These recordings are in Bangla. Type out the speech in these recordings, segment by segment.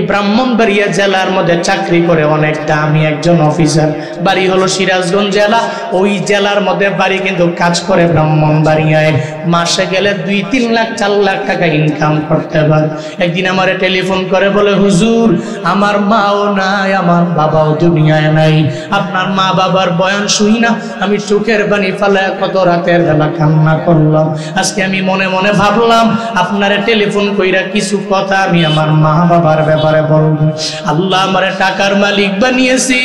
ব্রাহ্মণবাড়িয়া জেলার মধ্যে চাকরি করে, অনেক দামি একজন অফিসার। বাড়ি হলো সিরাজগঞ্জ জেলা, ওই জেলার মধ্যে বাড়ি, কিন্তু কাজ করে ব্রাহ্মণবাড়িয়ায়। মাসে গেলে 2-3 লাখ 4 লাখ টাকা ইনকাম করতে পারে। একদিন আমারে টেলিফোন করে বলে, হুজুর আমার মাও নাই, আমার বাবাও দুনিয়ায় নাই। আপনার মা বাবার বয়ান শুই না আমি চোখের পানি ফেলে কত রাতের বেলা কান্না করলাম। আজকে আমি মনে মনে ভাবলাম আপনারে টেলিফোন কইরা কিছু কথা আমি আমার মা বাবার ব্যাপারে বলবো। আল্লাহ আমারে টাকার মালিক বানিয়েছি,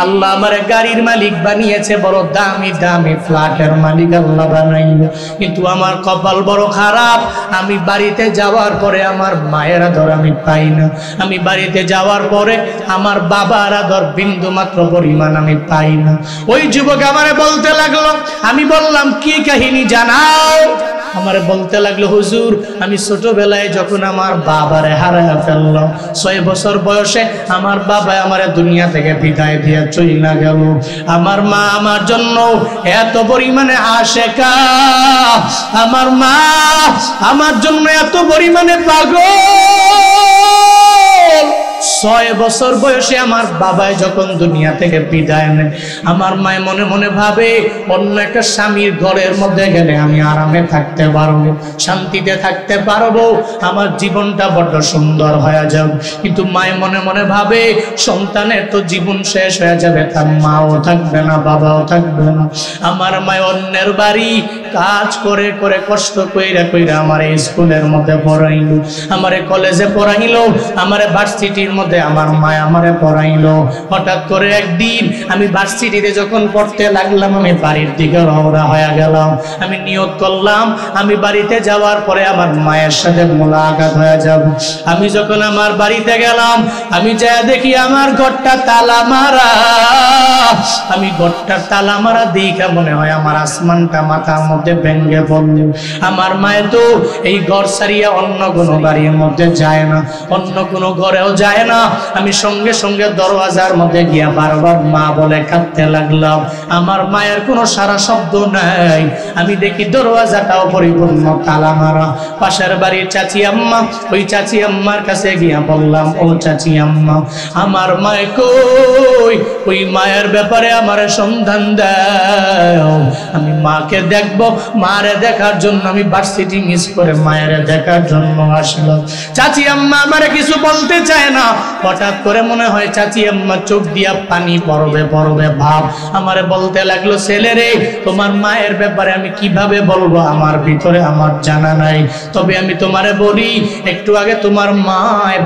আল্লাহ আমারে গাড়ির মালিক বানিয়েছে, বড় দামি দামি ফ্ল্যাটের মালিক আল্লাহ বানাইলো, কিন্তু আমার কপাল বড় খারাপ। আমি বাড়িতে যাওয়ার পরে আমার মায়ের আদর আমি পাই না, আমি বাড়িতে যাওয়ার পরে আমার বাবার আদর বিন্দু মাত্র পরিমাণ আমি পাই না। ওই যুবক আমারে বলতে লাগলো, আমি বললাম কি কাহিনী জানাও। আমারে বলতে লাগলো, হুজুর আমি ছোটবেলায় যখন আমার বাবারে হারায় ফেললাম, 6 বছর বয়সে আমার বাবা আমারে দুনিয়া থেকে বিদায় দিয়ে চইলা গেল। আমার মা আমার জন্য এত পরিমাণে আশেকা, আমার মা আমার জন্য এত পরিমাণে পাগল। 6 বছর বয়সে আমার বাবা যখন দুনিয়া থেকে বিদায় নেয়, আমার মায় মনে মনে ভাবে অন্য একটা স্বামীর ঘরের মধ্যে গেলে আমি আরামে থাকতে পারবো, শান্তিতে থাকতে পারবো, আমার জীবনটা বড্ড সুন্দর হয়ে যাবে। কিন্তু মায় মনে মনে ভাবে সন্তানের তো জীবন শেষ হয়ে যাবে, তার মাও থাকবে না, বাবাও থাকবে না। আমার মায় অন্যের বাড়ি কাজ করে করে কষ্ট কইরা কইরা আমার স্কুলের মধ্যে পড়াইলো, আমারে কলেজে পড়াইলো, আমারে ভার্সিটির মধ্যে আমার মায় আমারে পড়াইলো। হঠাৎ করে একদিন আমি ভার্সিটিতে যখন পড়তে লাগলাম, আমি বাড়ির দিকে রওনা হয়ে গেলাম। আমি নিয়ত করলাম আমি বাড়িতে যাওয়ার পরে আমার মায়ের সাথে মোলাকাত হয়ে যাব। আমি যখন আমার বাড়িতে গেলাম, আমি যা দেখি আমার ঘরটা তালা মারা। আমি ঘরটার তালা মারা দেখা মনে হয় আমার আসমানটা মাথার মধ্যে ভেঙে পড়ল। আমার মায়ে তো এই ঘর ছাড়িয়া অন্য কোনো বাড়ির মধ্যে যায় না, অন্য কোনো ঘরেও যায় না। আমি সঙ্গে সঙ্গে দরওয়াজার মধ্যে গিয়া বারবার মা বলে কাঁদতে লাগলাম। আমার মায়ের কোনো সারা শব্দ নাই। আমি দেখি দরওয়াজাটাও পরিপূর্ণ তালা মারা। পাশের বাড়ির চাচি আম্মা, ওই চাচি আম্মার কাছে গিয়া বললাম, ও চাচি আম্মা আমার মায়ে কই, ওই মায়ের ব্যাপারে আমার সন্ধান দাও। আমি মাকে দেখবো, মারে দেখার জন্য আমি ভার্সিটি মিস করে মায়ের দেখার জন্য আসলাম। চাচি আম্মা আমারে কিছু বলতে চায় না। হঠাৎ করে মনে হয় চাচি আম্মা চোখ দিয়া পানি পড়বে পড়বে ভাব। আমারে বলতে লাগলো, ছেলে রে তোমার মায়ের ব্যাপারে আমি কিভাবে বলবো, আমার ভিতরে আমার জানা নাই। তবে আমি তোমারে বলি, একটু আগে তোমার মা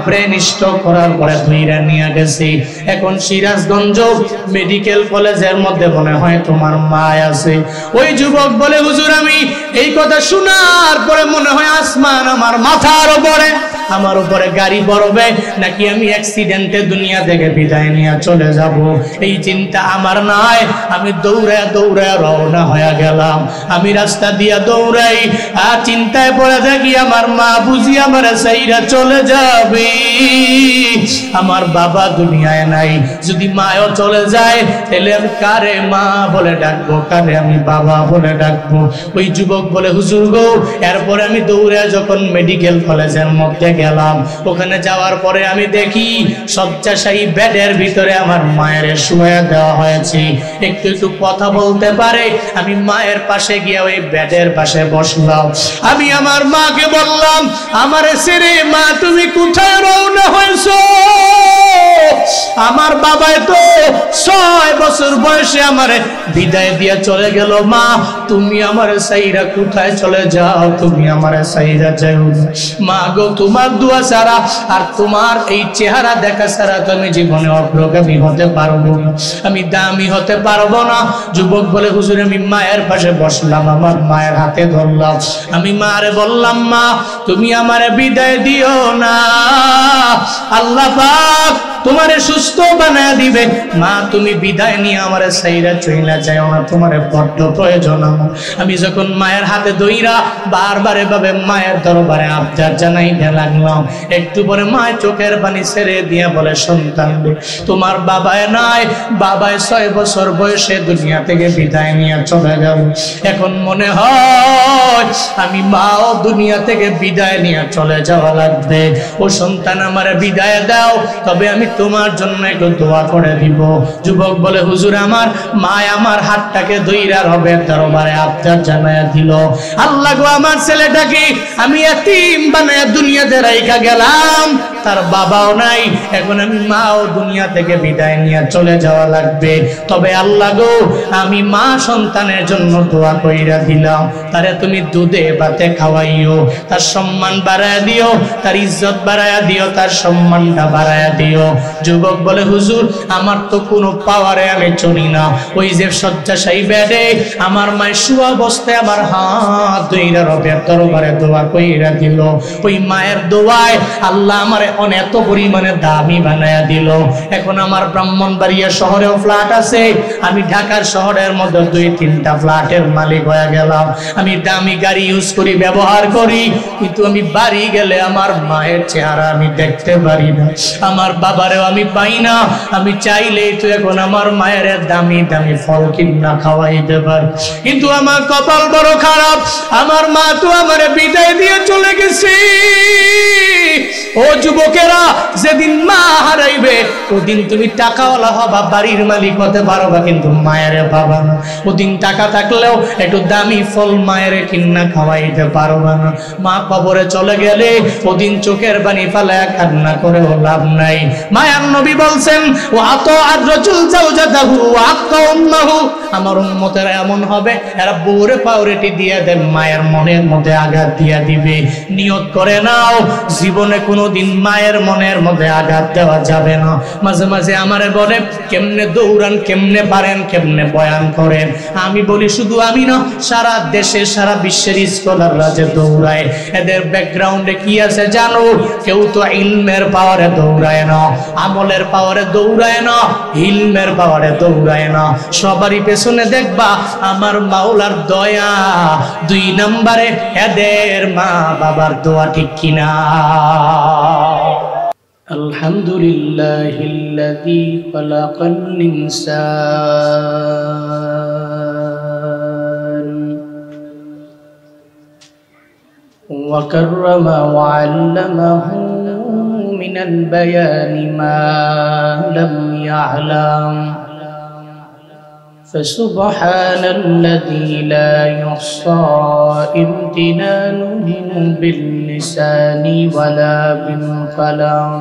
ব্রেন স্ট্রোক করার পরে ধুইরা নিয়ে গেছে। এখন সিরাজগঞ্জ মেডিকেল কলেজের মধ্যে মনে হয় তোমার মা আছে। ওই যুবক বলে, হুজুর আমি এই কথা শোনার পরে মনে হয় আসমান আমার মাথার উপরে, আমার উপরে গাড়ি পড়বে, নাকি আমি অ্যাক্সিডেন্টে দুনিয়া থেকে বিদায় নিয়ে চলে যাব। এই চিন্তা আমার নাই। আমি দৌড়ে দৌড়ে রওনা হয়ে গেলাম। আমি রাস্তা দিয়া দৌড়াই আর চিন্তায় পড়ে থাকি, আমার মা বুঝি আমার সাইরা চলে যাবে, আমার বাবা দুনিয়ায় নাই। যদি মাও চলে যায় তাহলে আমি কারে মা বলে ডাকবো, কারে আমি বাবা বলে ডাকবো। ওই যুবক বলে, হুজুর গো। এরপরে আমি দৌড়ে যখন মেডিকেল কলেজের মধ্যে গেলাম, ওখানে যাওয়ার পরে আমি দেখি শয্যাশায়ী বেডের ভিতরে আমার মায়ের শুয়ে দেওয়া হয়েছে। একটু একটু কথা বলতে পারে। আমি মায়ের পাশে গিয়ে ওই বেডের পাশে বসলাম। আমি আমার মাকে বললাম, আমারে ছেড়ে মা তুমি কোথায় রওনা হয়েছো? আমার বাবাই তো 6 বছর বয়সে আমারে বিদায় দিয়ে চলে গেল। মা তুমি আমারে সাইরা কোথায় চলে যাও? তুমি আমারে সাইরা যাও। মা গো তোমার দোয়া ছাড়া আর তোমার এই চেহারা দেখা ছাড়া তো আমি জীবনে অগ্রগামী হতে পারবো না, আমি দামি হতে পারবো না। যুবক বলে, হুজুর আমি মায়ের পাশে বসলাম, আমার মায়ের হাতে ধরলাম। আমি মারে বললাম, মা তুমি আমারে বিদায় দিও না, আল্লাহ পাক তোমারে সুস্থ বানায়া দিবে। মা তুমি বিদায় নিয়ে আমারে সাইরা চইলা যাও না, তোমারে বড্ড প্রয়োজন আমার। আমি যখন মায়ের হাতে দইরা বারবার এভাবে মায়ের দরবারে আবদার জানাইতে লাগলাম, একটু পরে মায়ের চোখের পানি ছেড়ে দিয়ে বলে, সন্তান তোমার বাবায় নাই, বাবায় 6 বছর বয়সে দুনিয়া থেকে বিদায় নিয়ে চলে গেল। এখন মনে হয় আমি মাও দুনিয়া থেকে বিদায় নিয়ে চলে যাওয়া লাগবে। ও সন্তান আমারে বিদায় দাও, তবে আমি তোমার জন্য একটু দোয়া করে দিব। যুবক বলে, হুজুর আমার মা আমার হাতটাকে ধইরা রবের দরবারে আবদার জানায়া দিল, আল্লাহ গো আমার ছেলেটাকে আমি এতিম বানায়া দুনিয়াতে রাইখা গেলাম, তার বাবাও নাই, এখন আমি মাও দুনিয়া থেকে বিদায় নিয়ে চলে যাওয়া লাগবে। তবে আল্লাহ গো আমি মা সন্তানের জন্য দোয়া কইরা দিলাম, তারে তুমি দুধে ভাতে খাওয়াইও, তার সম্মান বাড়ায়া দিও, তার ইজ্জত বাড়ায়া দিও, তার সম্মানটা বাড়ায়া দিও। যুবক বলে, হুজুর আমার তো কোনো পাওয়ারে আমি চলি না, ওই যে শয্যাশায়ী বেডে আমার মায়ের শুয়া অবস্থায় আমার হাত ধইরা রবের দরবারে দোয়া কইরা দিল। ওই মায়ের দোয়ায় আল্লাহ আমারে এত পরিমাণে দামি বানায়া দিল। এখন আমার ব্রাহ্মণবাড়িয়া শহরেও ফ্ল্যাট আছে, আমি ঢাকার শহরের মধ্যে 2-3টা ফ্ল্যাটের মালিক হয়ে গেলাম। আমি দামি গাড়ি ইউজ করি, ব্যবহার করি, কিন্তু আমি বাড়ি গেলে আমার মায়ের চেহারা আমি দেখতে পারি না, আমার বাবারেও আমি পাই না। আমি চাইলেই তো এখন আমার মায়ের দামি দামি ফল কিনা খাওয়াইতে পারি, কিন্তু আমার কপাল বড় খারাপ, আমার মা তো আমারে বিদায় দিয়ে চলে গেছে। ও যুবকেরা, যেদিন মা হারাইবে ওদিন তুমি টাকাওয়ালা হবা, বাড়ির মালিক হতে পারবা, কিন্তু মায়ের পাবা না। ওদিন টাকা থাকলেও একটু দামি ফল মায়ের কিনা খাওয়াইতে পারবা না। মা কবরে চলে গেলে ওদিন চোখের পানি ফালায়া কান্না করেও লাভ নাই। মায়ার নবী বলছেন, ও আত আদ্রজুল জাওজাতাহু ওয়া আক্কা উম্মাহু, আমার উম্মতেরা এমন হবে এরা বউরে পাউরেটি দিয়ে দেন, মায়ের মনের মধ্যে আঘাত দিয়া দিবে। নিয়ত করে নাও জীবনে কোনোদিন মায়ের মনের মধ্যে আঘাত দেওয়া যাবে না। মাঝে মাঝে আমারে বলে, কেমনে দৌড়ান, কেমনে পারেন, কেমনে বয়ান করেন। আমি বলি, শুধু আমি না, সারা দেশে সারা বিশ্বের স্কলাররা যে দৌড়ায়, এদের ব্যাকগ্রাউন্ডে কি আছে জানো? কেউ তো ইলমের পাওয়ারে দৌড়ায় না, আমলের পাওয়ারে দৌড়ায় না, ইলমের পাওয়ারে দৌড়ায় না। সবারই পেছনে দেখবা আমার মাওলার দয়া, 2 নম্বরে এদের মা বাবার দোয়া, ঠিক কিনা? আলহামদুলিল্লাহিল্লাযী খালাকাল ইনসান ওয়া কাররামা ওয়া আল্লামাহু মিনাল বায়ানি মা লাম ইয়ালাম। فسبحان الذي لا يحصى امتنانه باللسان ولا بالقلم.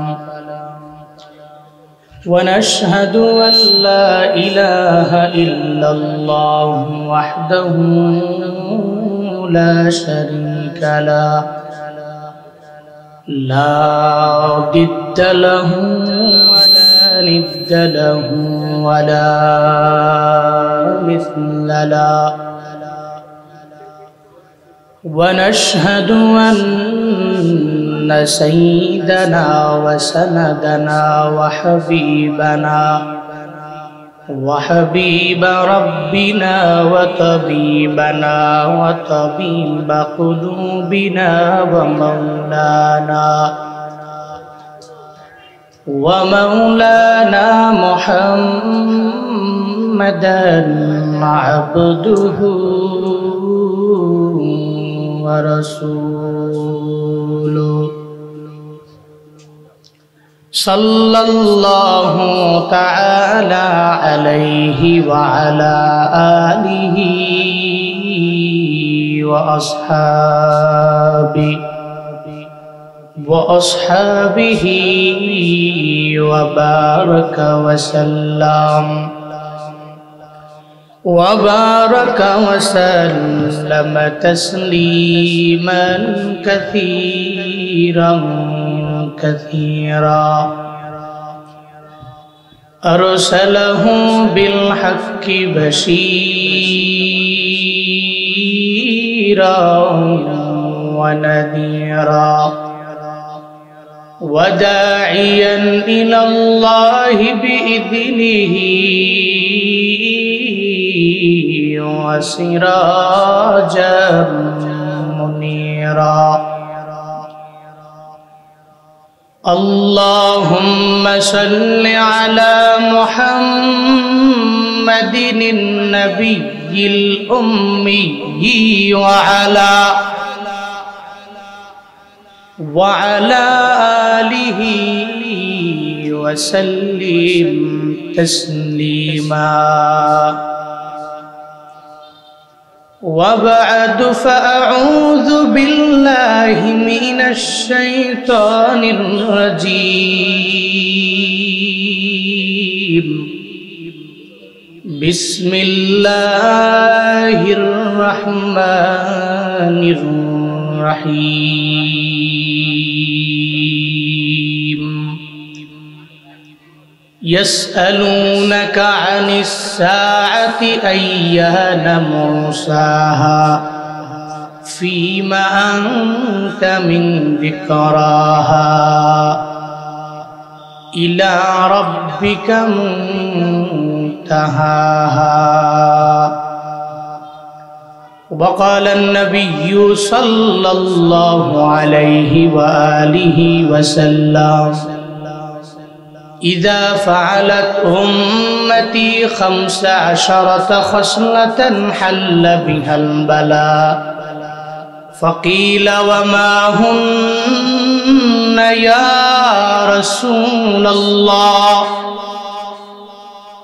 ونشهد أن لا إله إلا الله وحده لا شريك له لا ضد له ولا ند له ولا مثل له. ونشهد أن سيدنا وسندنا وحبيب ربنا وطبيبنا وطبيب قلوبنا ومولانا محمدا عبده ورسوله صلى الله تعالى عليه وعلى آله وأصحابه وبارك وسلم تسليما كثيرا أرسله بالحق بشيرا ونذيرا وداعيا إلى الله بإذنه وسراجا منيرا اللهم صل على محمد النبي الأمي وعلى آله وسلم تسليما وبعد فأعوذ بالله من الشيطان الرجيم بسم الله الرحمن الرحيم يسألونك عن الساعة أيان مرساها فيما أنت من ذكراها إلى ربك منتهاها وقال النبي صلى الله عليه وآله وسلم إذا فعلت أمتي 15 خصلة حل بها البلاء فقيل وما هن يا رسول الله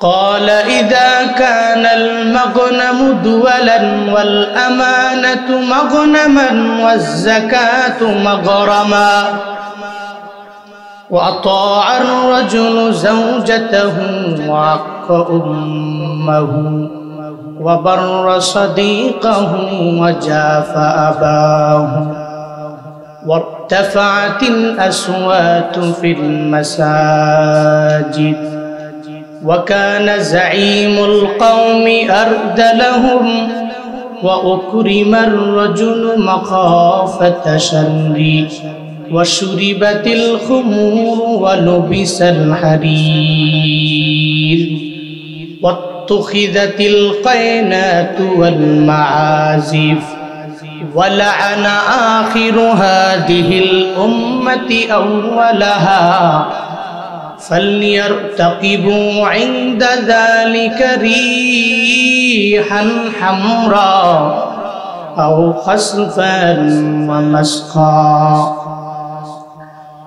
قال إذا كان المغنم دولا والأمانة مغنما والزكاة مغرما وأطاع الرجل زوجته وعق أمه وبر صديقه وجاف أباه وارتفعت الأصوات في المساجد وكان زعيم القوم أردلهم وأكرم الرجل مخافة شره وشربت الخمور ولبس الحرير واتخذت القينات والمعازف ولعن آخر هذه الأمة أولها فليرتقبوا عند ذلك ريحا حمراء أو خسفا ومسخا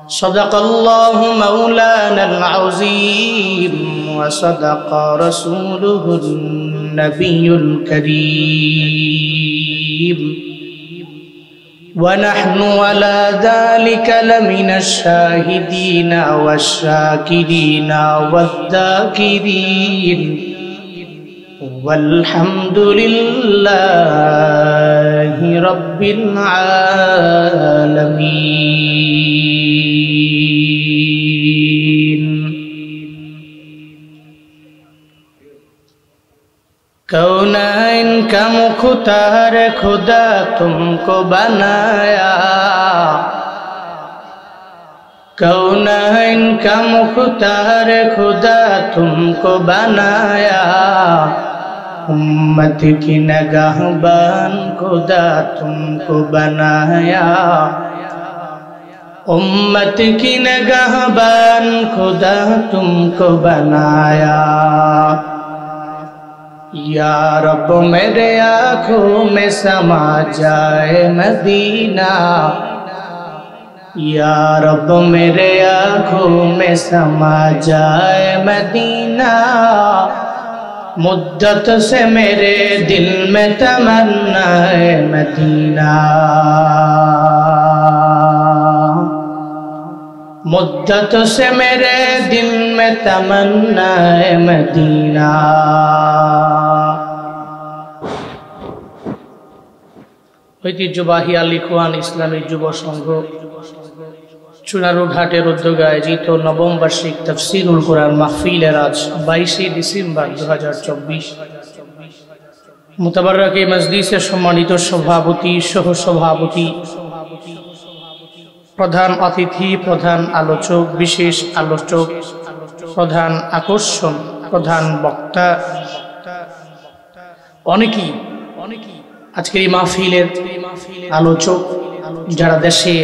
صدق الله مولانا العظيم وصدق رسوله النبي الكريم ونحن على ذلك لمن الشاهدين والشاكرين والذاكرين والحمد لله رب العالمين कौनैन का मुख्तार खुदा तुमको बनाया कौनैन का मुख्तार खुदा तुमको बनाया उम्मत की नगहबान खुदा तुमको बनाया उम्मत की नगहबान खुदा तुमको बनाया या रब मेरे आँखों में समा जाए मदीना या रब मेरे आँखों में समा जाए मदीना मुद्दत से मेरे दिल में तमन्ना है मदीना मुद्दत से मेरे दिल में तमन्ना है मदीना ঐতিহ্যবাহী আল ইখওয়ান ইসলামী যুব সংঘ চুনারুঘাটের ঘাটের উদ্যোগে আয়োজিত নবম বার্ষিক তাফসীরুল কোরআন মাহফিলের আজ 22 ডিসেম্বর 2024 মুতাবাররক এই মজলিসের সম্মানিত সভাপতি সহ সভাপতি প্রধান অতিথি, প্রধান আলোচক, বিশেষ আলোচক, প্রধান আকর্ষণ, প্রধান বক্তা, অনেকেই আজকের এই মাহফিলের আলোচক, যারা দেশে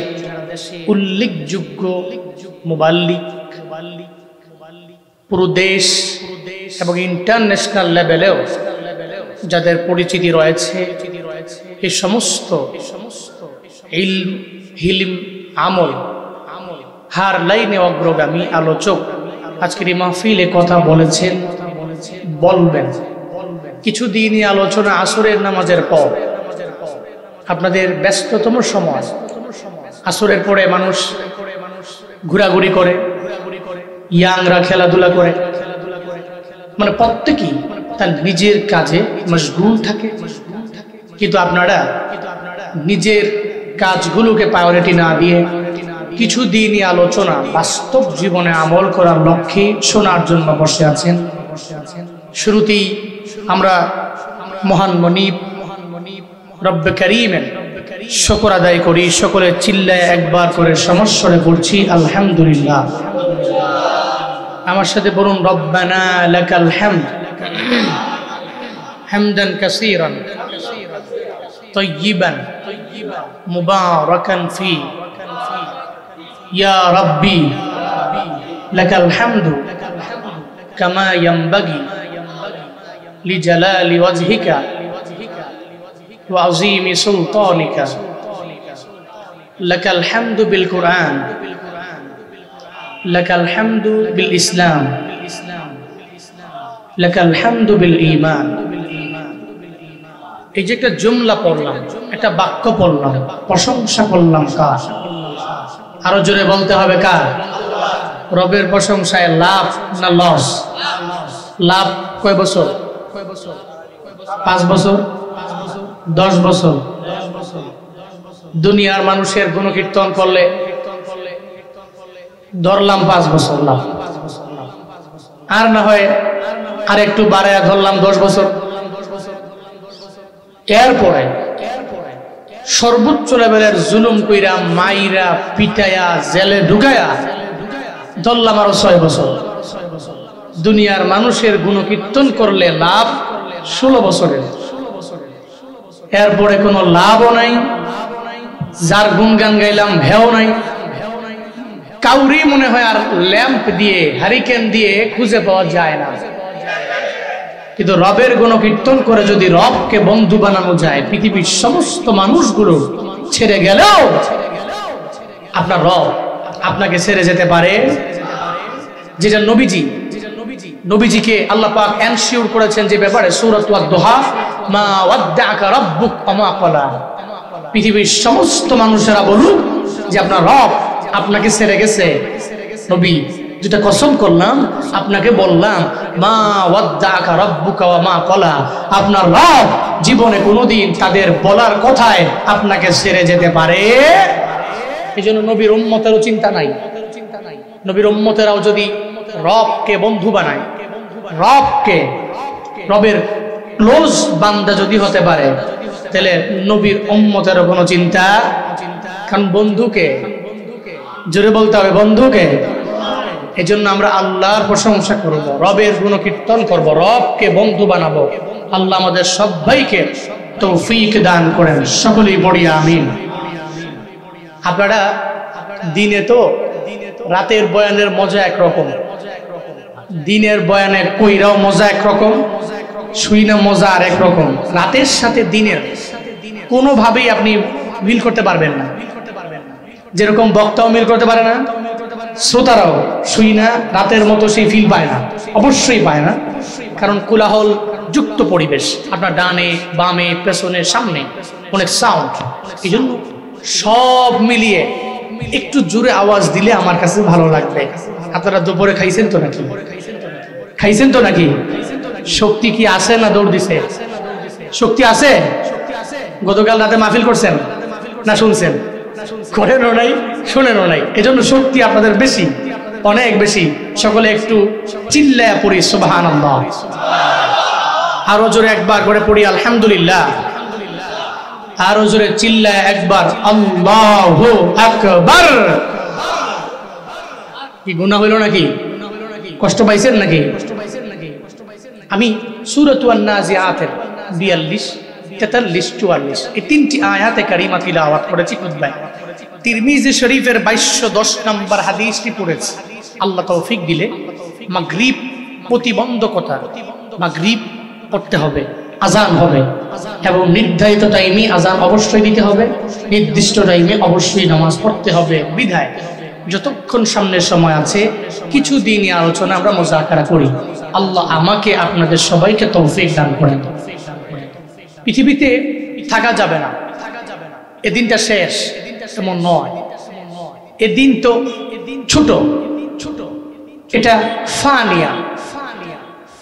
উল্লেখযোগ্য মুবাল্লিগ, পুরো দেশ এবং ইন্টারন্যাশনাল লেভেলেও যাদের পরিচিতি রয়েছে, এই সমস্ত ইলম, হিলম, আমল হার লাইনে অগ্রগামী আলোচক আজকের এই মাহফিলে কথা বলেছেন, বলবেন। কিছু দিনই আলোচনা আসরের নামাজের পর, আপনাদের ব্যস্ততম সময়, আসরের পরে মানুষ ঘোরাঘুরি করে, ইয়াংরা খেলাধুলা করে, মানে প্রত্যেকেই তার নিজের কাজে মশগুল থাকে। কিন্তু আপনারা নিজের কাজগুলোকে প্রায়োরিটি না দিয়ে কিছু দিনই আলোচনা বাস্তব জীবনে আমল করার লক্ষ্যে শোনার জন্য বসে আছেন। শুরুতেই আমরা মহান মনিব রব্বে কারীমের শুকর আদায় করি। সকলে চিল্লায় একবার করে সমস্বরে পড়ছি আলহামদুলিল্লাহ। আমার সাথে বলুন, রব্বানা লাকাল হামদ হামদান কাসীরান তাইয়িবান মুবারাকান ফি ইয়া রাব্বি লাকাল হামদু কামা ইয়ানবাগি লিজালালি ওয়াজহিকা ওয়া আযীমি সুলতানিকা লাকাল হামদু বিল কুরআন লাকাল হামদু বিল ইসলাম লাকাল হামদু বিল ঈমান। এই যে একটা জুমলা পড়লাম, একটা বাক্য পড়লাম, প্রশংসা করলাম কার? আরো জোরে বলতে হবে কার? রবের প্রশংসায় লাভ না লস? লাভ কয় বছর? 5 বছর, 10 বছর? দুনিয়ার মানুষের গুণকীর্তন করলে ধরলাম 5 বছর লাভ, আর না হয় আর একটু বাড়ায়া ধরলাম 10 বছর। এরপরে সর্বোচ্চ লেভেলের জুলুম কইরা, মাইরা, পিটায়া, জেলে ঢুকায়া ধরলাম আরো 6 বছর। দুনিয়ার মানুষের গুণকীর্তন করলে লাভ 16 বছরের। এরপরে কোনো লাভও নাই, যার গুণগান গাইলাম ভেও নাই, কাউরি মনে হয় আর ল্যাম্প দিয়ে, হারিকেন দিয়ে খুঁজে পাওয়া যায় না। কিন্তু রবের গুণকীর্তন করে যদি রবকে বন্ধু বানানো যায়, পৃথিবীর সমস্ত মানুষগুলো ছেড়ে গেলেও আপনার রব আপনাকে ছেড়ে যেতে পারে। যেটা নবীজিকে আল্লাহ পাক এনশিওর করেছেন যে ব্যাপারে, সূরাতুল দোহা, মা ওয়াদ্দাআকা রাব্বুক ওয়া মা ক্বালা। পৃথিবীর সমস্ত মানুষেরা বলুক যে আপনার রব আপনাকে ছেড়ে গেছে। নবী যেটা কসম করলাম, আপনাকে বললাম, মা ওয়াদ্দাআকা রাব্বুকা ওয়া মা ক্বালা, আপনার রব জীবনে কোনোদিন তাদের বলার কথায় আপনাকে ছেড়ে যেতে পারে। এইজন্য নবীর উম্মতেরও চিন্তা নাই। নবীর উম্মতেরাও যদি রবকে বন্ধু বানায়, রবের ক্লোজ বান্দা যদি হতে পারে, তাহলে নবীর উম্মতেরও কোনো চিন্তা। কারণ বন্ধুকে, জোরে বলতে হবে, বন্ধুকে। এই জন্য আমরা আল্লাহর প্রশংসা করব, রবের গুণকীর্তন করব, রবকে বন্ধু বানাবো। আল্লাহ আমাদের সবাইকে তৌফিক দান করেন, সকলেই পড়ি আমিন। আপনারা দিনে তো রাতের বয়ানের মজা একরকম, দিনের বয়ানে কইরাও মজা একরকম, শুইনা মজা আর একরকম। রাতের সাথে দিনের কোনোভাবেই আপনি মিল করতে পারবেন না। যেরকম বক্তাও মিল করতে পারে না, শ্রোতারাও শুইনা রাতের মতো সেই ফিল পায় না, অবশ্যই পায় না। কারণ কোলাহল যুক্ত পরিবেশ, আপনার ডানে বামে পেছনে সামনে অনেক সাউন্ড। এই জন্য সব মিলিয়ে একটু জোরে আওয়াজ দিলে আমার কাছে ভালো লাগবে। আপনারা দুপুরে খাইছেন তো নাকি? খাইছেন তো নাকি? শক্তি কি আছে না দৌড় দিছে? শক্তি আছে? গতকাল রাতে মাহফিল করছেন না শুনছেন? করেনও নাই, শুনেনও নাই। এজন্য শক্তি আপনাদের বেশি, অনেক বেশি। সকলে একটু চিল্লায়া পড়ি সুবহানাল্লাহ। আরো জোরে একবার করে পড়ি আলহামদুলিল্লাহ। আর জোরে চিল্লায় একবার আল্লাহু আকবার। কি গুনাহ হইল নাকি? কষ্ট পাইছেন নাকি? আমি সূরাতুন নাজিআতের 42, 43, 44 এই তিনটি আয়াতে কারিমা তিলাওয়াত করেছি খুতবায়। তিরমিজি শরীফের 2210 নম্বর হাদিসটি পড়েছি। আল্লাহ তৌফিক দিলে মাগরিব প্রতিবন্ধকতা, মাগরিব পড়তে হবে, আজান হবে এবং নির্ধারিত টাইমে আজান অবশ্যই দিতে হবে, নির্দিষ্ট টাইমে অবশ্যই নামাজ পড়তে হবে। বিধায় যতক্ষণ সামনের সময় আছে কিছু দিনই আলোচনা আমরা মুযাকারা করি। আল্লাহ আমাকে আপনাদের সবাইকে তৌফিক দান করেন। পৃথিবীতে থাকা যাবে না, এদিনটা শেষ এমন নয়। এদিন তো ছোট, এটা ফানিয়া,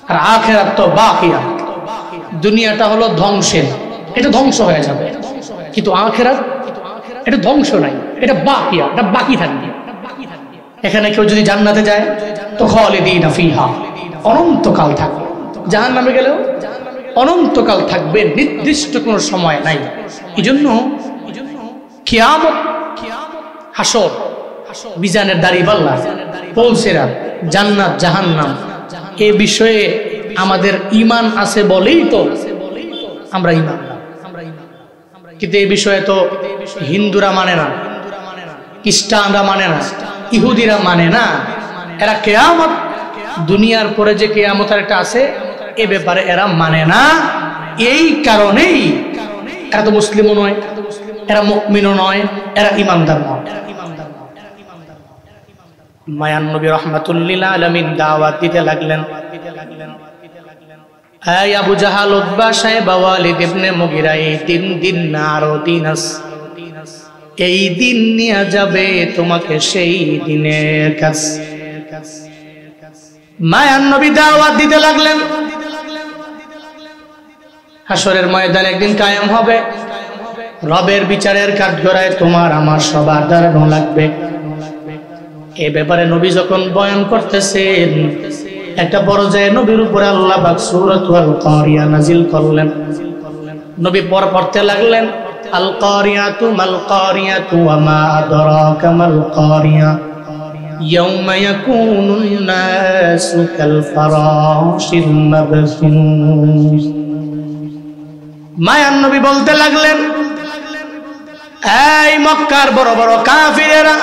আর আখিরাত তো বাকিয়া। দুনিয়াটা হলো ধ্বংসের, এটা ধ্বংস হয়ে যাবে, কিন্তু আখিরাত এটা ধ্বংস নাই, এটা বাকিয়া, এটা বাকি থাকবে। এখানে কেউ যদি জান্নাতে যায় তো খালিদিনা ফিহা, অনন্তকাল থাকবে। জাহান্নামে গেলেও অনন্তকাল থাকবে, নির্দিষ্ট কোনো সময় নাই। এজন্য কিয়ামত, হাসর, মিজানের দাঁড়িপাল্লা, পৌঁছেরা, জান্নাত জাহান্নাম, এ বিষয়ে আমাদের ঈমান আছে বলেই তো আমরা ঈমান। কিন্তু এই বিষয়ে তো হিন্দুরা মানে না, খ্রিস্টানরা মানে না, ইহুদিরা মানে না। এরা কিয়ামত, দুনিয়ার পরে যে কিয়ামত একটা আছে, এ ব্যাপারে এরা মানে না। এই কারণেই এরা তো মুসলিমও নয়, এরা মুমিনও নয়, এরা ঈমানদার নয়। মায়ান নবী রাহমাতুল লিল আলামিন দাওয়াত দিতে লাগলেন, এই আবু জাহাল, উতবা, শায়বা, ওয়ালিদ ইবনে মুগিরা, এই তিন দিন না আরো দিন আছে, এই দিন নিয়ে যাবে তোমাকে সেই দিনের কাছে। মায়ান নবী দাওয়াত দিতে লাগলেন, হাসরের ময়দান একদিন কায়েম হবে, রবের বিচারের কাঠগড়ায় তোমার আমার সবার দাঁড়ানো লাগবে। এ ব্যাপারে নবী যখন বয়ান করতেছেন, একটা পর্যায়ে নবীর উপরে আল্লাহ পাক সূরাতুল কারিয়া নাজিল করলেন। নবী পড়তে লাগলেন, আল কারিয়াতু মাল কারিয়াতু ওয়া মা আদরাকা মাল কারিয়া ইয়াউমা ইয়াকুনুন নাসু কাল ফারাশিল মাবসুস। মায়ান নবী বলতে লাগলেন, এই মক্কার বড় বড় কাফিরেরা,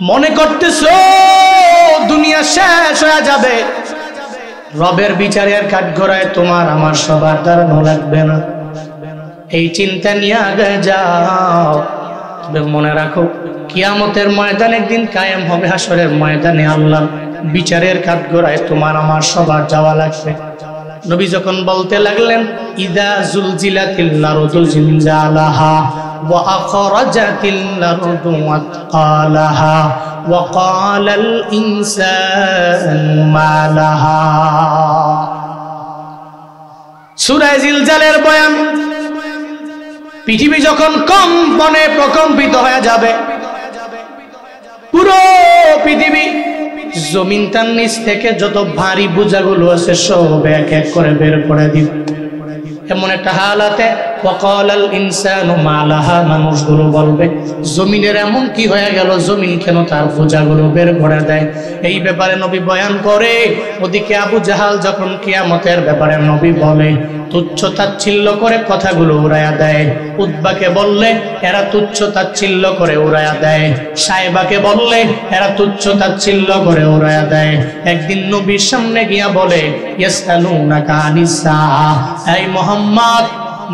মনে করতেছো দুনিয়া শেষ হয়ে যাবে, রবের বিচারের কাঠগড়ায় তোমার আমার সবার দাঁড়ানো লাগবে না, এই চিন্তা নিয়ে আগে যাও। তবে মনে রাখো, কিয়ামতের ময়দান একদিন কায়েম হবে, হাসরের ময়দানে আল্লাহ বিচারের কাঠগড়ায় তোমার আমার সবার যাওয়া লাগবে। নবী যখন বলতে লাগলেন, ইদা জুলজিলাতিল আরদু জিলজালাহা ওয়া আখরাজাতিল আরদু আতকালাহা ওয়া ক্বালাল ইনসানু মা লাহা। সূরা জিলজালের বয়ান। পৃথিবী যখন কম্পনে প্রকম্পিত হয়ে যাবে, পুরো পৃথিবী, জমিন তার নিচ থেকে যত ভারী বোঝাগুলো আছে সব এক এক করে বের করে দিবে। এমন একটা হালাতে ওয়াকালাল ইনসানু মা লাহা, মানুষগুলো বলবে জমিনের এমন কি হয়ে গেল, জমিন কেন তার বোঝাগুলো বের করে দেয়। এই ব্যাপারে নবী বয়ান করে। ওদিকে আবু জাহাল যখন কিয়ামতের ব্যাপারে নবী বলে, তুচ্ছ তাচ্ছিল্য করে কথাগুলো উড়াইয়া দেয়। উতবাকে বললে এরা তুচ্ছ তাচ্ছিল্য করে উড়াইয়া দেয়, শায়বাকে বললে এরা তুচ্ছ তাচ্ছিল্য করে উড়াইয়া দেয়। একদিন নবীর সামনে গিয়া বলে, ইয়াসআলুনাকা আনিস সাআহ, এই মুহাম্মদ,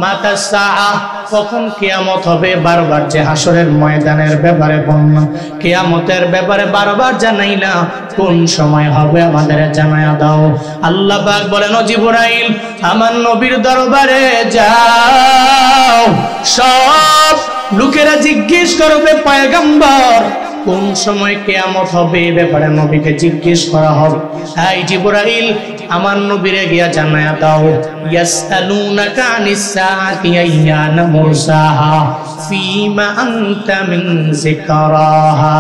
মাতা সাআহ, কখন কিয়ামত হবে? বারবার যে হাসরের ময়দানের ব্যাপারে বললাম, কিয়ামতের ব্যাপারে বারবার জানাইলা, কোন সময় হবে আমাদের জানায়া দাও। আল্লাহ পাক বলেন, ও জিবরাইল, আমার নবীর দরবারে যাও, সব লোকেরা জিজ্ঞেস করবে, পয়গম্বর কোন সময় কিয়ামত হবে, এই ব্যাপারে নবীকে জিজ্ঞেস করা হবে। এই জিবরাইল, আমার নবীরে গিয়া জানায়া দাও, ইয়াসআলুনাকা আনিস সাআতি আইয়ানা মুরসাহা ফীমা আনতা মিন যিকরাহা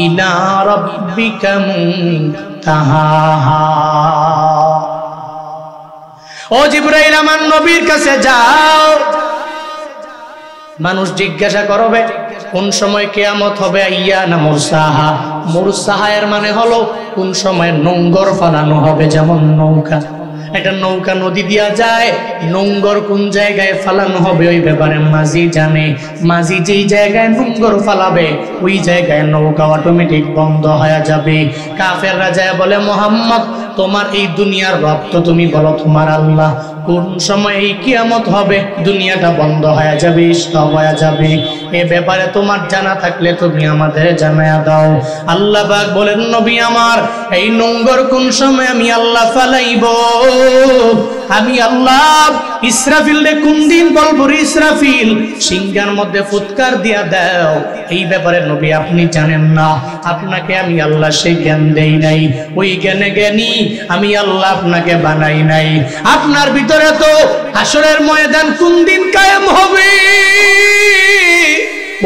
ইলা রাব্বিকা মুনতাহাহা। ও জিবরাইল আমার নবীর কাছে যাও। মানুষ জিজ্ঞাসা করবে কোন সময় কিয়ামত হবে, ইয়া না মুরসাহা। মুরসাহা এর মানে হলো কোন সময় নোংর ফালানো হবে। যেমন নৌকা, একটা নৌকা নদী দিয়া যায়, নোংর কোন জায়গায় ফালানো হবে ওই ব্যাপারে মাঝি জানে। মাঝি যেই জায়গায় নোংর ফালাবে ওই জায়গায় নৌকা অটোমেটিক বন্ধ হয়ে যাবে। কাফেররা যায় বলে মুহাম্মদ তোমার এই দুনিয়ার রব তো তুমি বলো তোমার আল্লাহ, কোন সময় এই কিয়ামত হবে দুনিয়াটা বন্ধ হয়ে যাবে, স্টপ হয়ে যাবে, এ ব্যাপারে তোমার জানা থাকলে তুমি আমাদের জানায়া দাও। আল্লাহ পাক বলেন নবী আমার এই নোংর কোন সময় আমি আল্লাহ ফালাইব, আমি আল্লাহ ইসরাফিল রে কোন দিন বলবো ইসরাফিল সিংহার মধ্যে ফুৎকার দিয়া দাও, এই ব্যাপারে নবী আপনি জানেন না। আপনাকে আমি আল্লাহ সেই জ্ঞান দেই নাই, ওই জ্ঞানে জ্ঞানী আমি আল্লাহ আপনাকে বানাই নাই। আপনার ভিতরে তো হাসরের ময়দান কোন দিন কায়েম হবে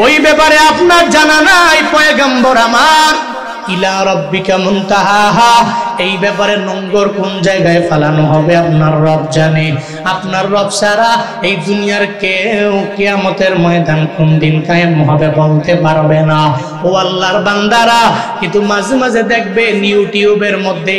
ওই ব্যাপারে আপনার জানা নাই। পয়গম্বর আমার ইলা রাব্বিকা মুনতাহাহা, এই ব্যাপারে নোংর কোন জায়গায় ফালানো হবে আপনার রব জানে। আপনার রব ছাড়া এই দুনিয়ার কেউ কিয়ামতের ময়দান কোন দিন কায়েম হবে বলতে পারবে না। ও আল্লাহর বান্দারা, কিন্তু মাঝে মাঝে দেখবেন ইউটিউবের মধ্যে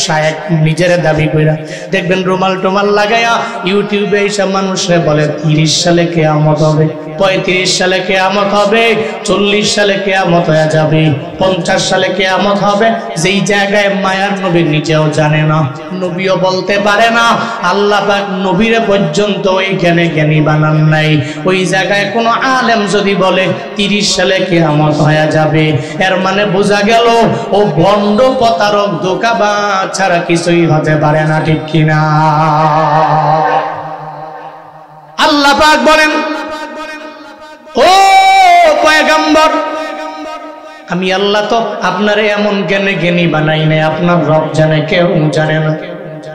শায়েক নিজের দাবি কইরা দেখবেন রুমাল টুমাল লাগায়া ইউটিউবে এইসব মানুষরা বলে 30 সালে কিয়ামত হবে, 35 সালে কিয়ামত হবে, 40 সালে কিয়ামত হয়ে যাবে, 50 সালে কিয়ামত হবে। যেই জায়গায় মায়ার নবী নিজেও জানে না, নবীও বলতে পারে না, আল্লাহ পাক নবীরে পর্যন্ত ওই জ্ঞানী বানান নাই। ওই জায়গায় কোনো আলেম যদি বলে 30 সালে কিয়ামত হয়ে যাবে, এর মানে বোঝা গেল ও ভণ্ড প্রতারক ধোঁকাবাজ ছাড়া কিছুই হতে পারে না, ঠিক কিনা? আল্লাহ পাক বলেন ও পয়গম্বর আমি আল্লাহ তো আপনারে এমন জ্ঞানী বানাই নাই, আপনার রব জানে, কেউ জানে না।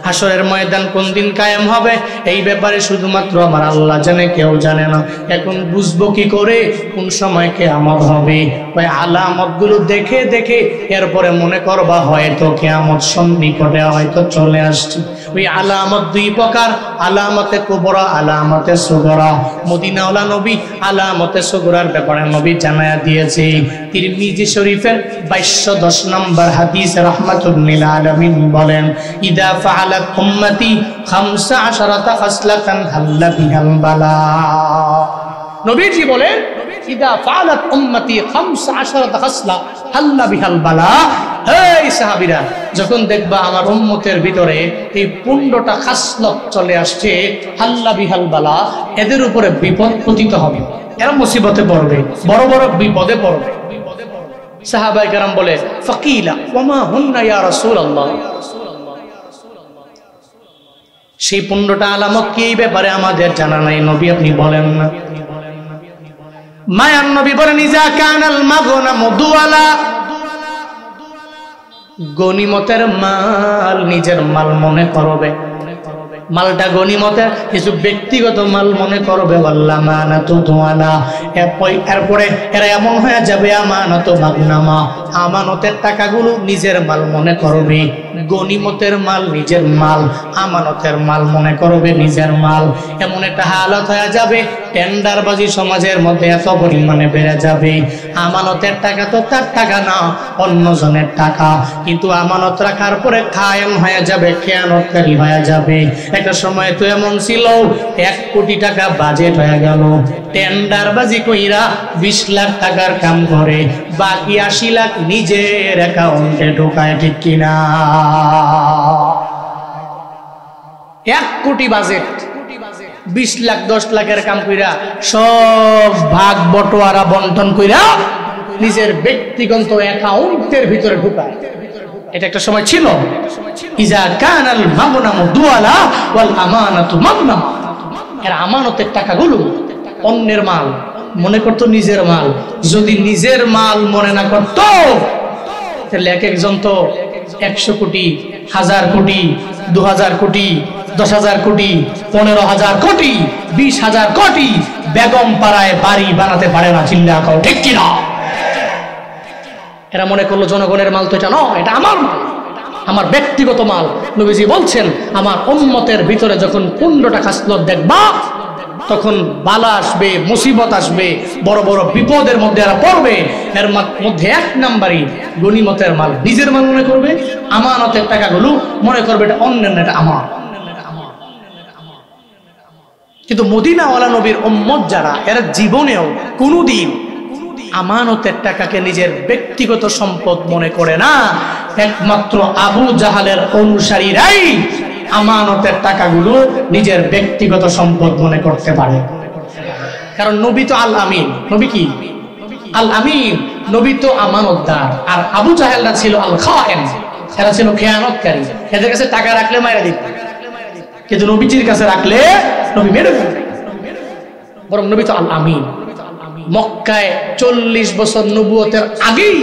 হাসরের ময়দান কোন দিন কায়েম হবে এই ব্যাপারে শুধুমাত্র আমার আল্লাহ জানে, কেউ জানে না। এখন বুঝবো কি করে কোন সময় কিয়ামত হবে? ওই আলামতগুলো দেখে দেখে এরপরে মনে করবা হয়তো কিয়ামত সন্নিকটে হয়তো চলে আসছে। ওই আলামত দুই প্রকার, আলামতে কুবরা, আলামতে সুগরা। মদিনাওয়ালা নবী আলামতে সুগরার ব্যাপারে নবী জানায়া দিয়েছে। তিরমিজি শরীফের 2210 নম্বর হাদিস রাহমাতুল লিল আলামিন বলেন ইদা ফাআলাত উম্মতি 15 খাসলাতান হাল্লা বিহাল বালা। নবীজি বলেন ইদা ফাআলাত উম্মতি 15 খাসলা হাল্লা বিহাল বালা। এই সাহাবীরা, যখন দেখবা আমার উম্মতের ভিতরে এই 15টা খাসলত চলে আসছে, হাল্লা বিহাল বালা, এদের উপরে বিপদ পতিত হবে, এরা মুসিবতে পড়বে, বড় বড় বিপদে পড়বে। সাহাবায়ে কেরাম বলে ফাকিলা ওয়ামা হুন্না ইয়া রাসূলুল্লাহ, সেই 15টা আলামত কি এই ব্যাপারে আমাদের জানা নাই, নবী আপনি বলেন না। মায়ান নবী বলেন ইজা কানাল মাগনামু দুআলা, গনিমতের মাল নিজের মাল মনে করবে, মালটা গনিমতের কিছু ব্যক্তিগত মাল মনে করবে। আমানাতু দুআলা, এরপরে এরা এমন হয়ে যাবে আমানাতু মাগনামা, আমানতের টাকাগুলো নিজের মাল মনে করবে, গনিমতের মাল নিজের মাল, আমানতের মাল মনে করবে নিজের মাল। এমন একটা হালত হয়ে যাবে, টেন্ডারবাজি সমাজের মধ্যে এত পরিমাণে বেড়ে যাবে। আমানতের টাকা তো তার টাকা না, অন্যজনের টাকা, কিন্তু আমানত রাখার পরে খায়েন হয়ে যাবে, খেয়ানতকারী হয়ে যাবে। একটা সময় তো এমন ছিল 1 কোটি টাকা বাজেট হয়ে গেল, টেন্ডারবাজি কইরা 20 লাখ টাকার কাম করে, বাকি 80 লাখ নিজের অ্যাকাউন্টে ঢোকায়, ঠিক কিনা? 1 কোটি বাজেট, 20 লাখ 10 লাখের কাম কইরা সব ভাগ বটোয়ারা বন্টন কইরা নিজের ব্যক্তিগত অ্যাকাউন্টের ভিতরে ঢোকায়। এটা একটা সময় ছিল। ইজা কানাল মাগনামু দুআলা ওয়াল আমানাতু মাগনাম, এর আমানতের টাকাগুলো অন্যের মাল মনে করতো নিজের মাল। যদি নিজের মাল মনে না করতো তাহলে এক একজন তো 100 কোটি, 1000 কোটি, 2000 কোটি, 10,000 কোটি, 15,000 কোটি, 20,000 কোটি বেগম পাড়ায় বাড়ি বানাতে পারে না, চিল্লা কও ঠিক কিনা? এরা মনে করলো জনগণের মাল তো এটা নয়, এটা আমার মাল, আমার ব্যক্তিগত মাল, নবীজি বলছেন আমার উম্মতের ভিতরে যখন 15টা খাসলত দেখবা তখন বালা আসবে, মুসিবত আসবে, বড় বড় বিপদের মধ্যে এরা পড়বে। এর মধ্যে 1 নাম্বারই গনিমতের মাল নিজের মাল মনে করবে, আমানতের টাকাগুলো মনে করবে এটা অন্যের, এটা আমার। কিন্তু মদিনাওয়ালা নবীর উম্মত যারা, এরা জীবনেও কোনোদিন আমানতের টাকাকে নিজের ব্যক্তিগত সম্পদ মনে করে না। একমাত্র আবু জাহালের অনুসারীরাই আমানতের টাকাগুলো নিজের ব্যক্তিগত সম্পদ মনে করতে পারে। কারণ নবী তো আল আমিন। নবী কি? আল আমিন। নবী তো আমানতদার। আর আবু জাহেলরা ছিল আল খায়েন, এরা ছিল খেয়ানতকারী। এদের কাছে টাকা রাখলে মায়েরা দিত, কিন্তু নবীজির কাছে রাখলে নবী মেরে ফেলবে। বরং নবী তো আল আমিন। মক্কায় 40 বছর নবুয়তের আগেই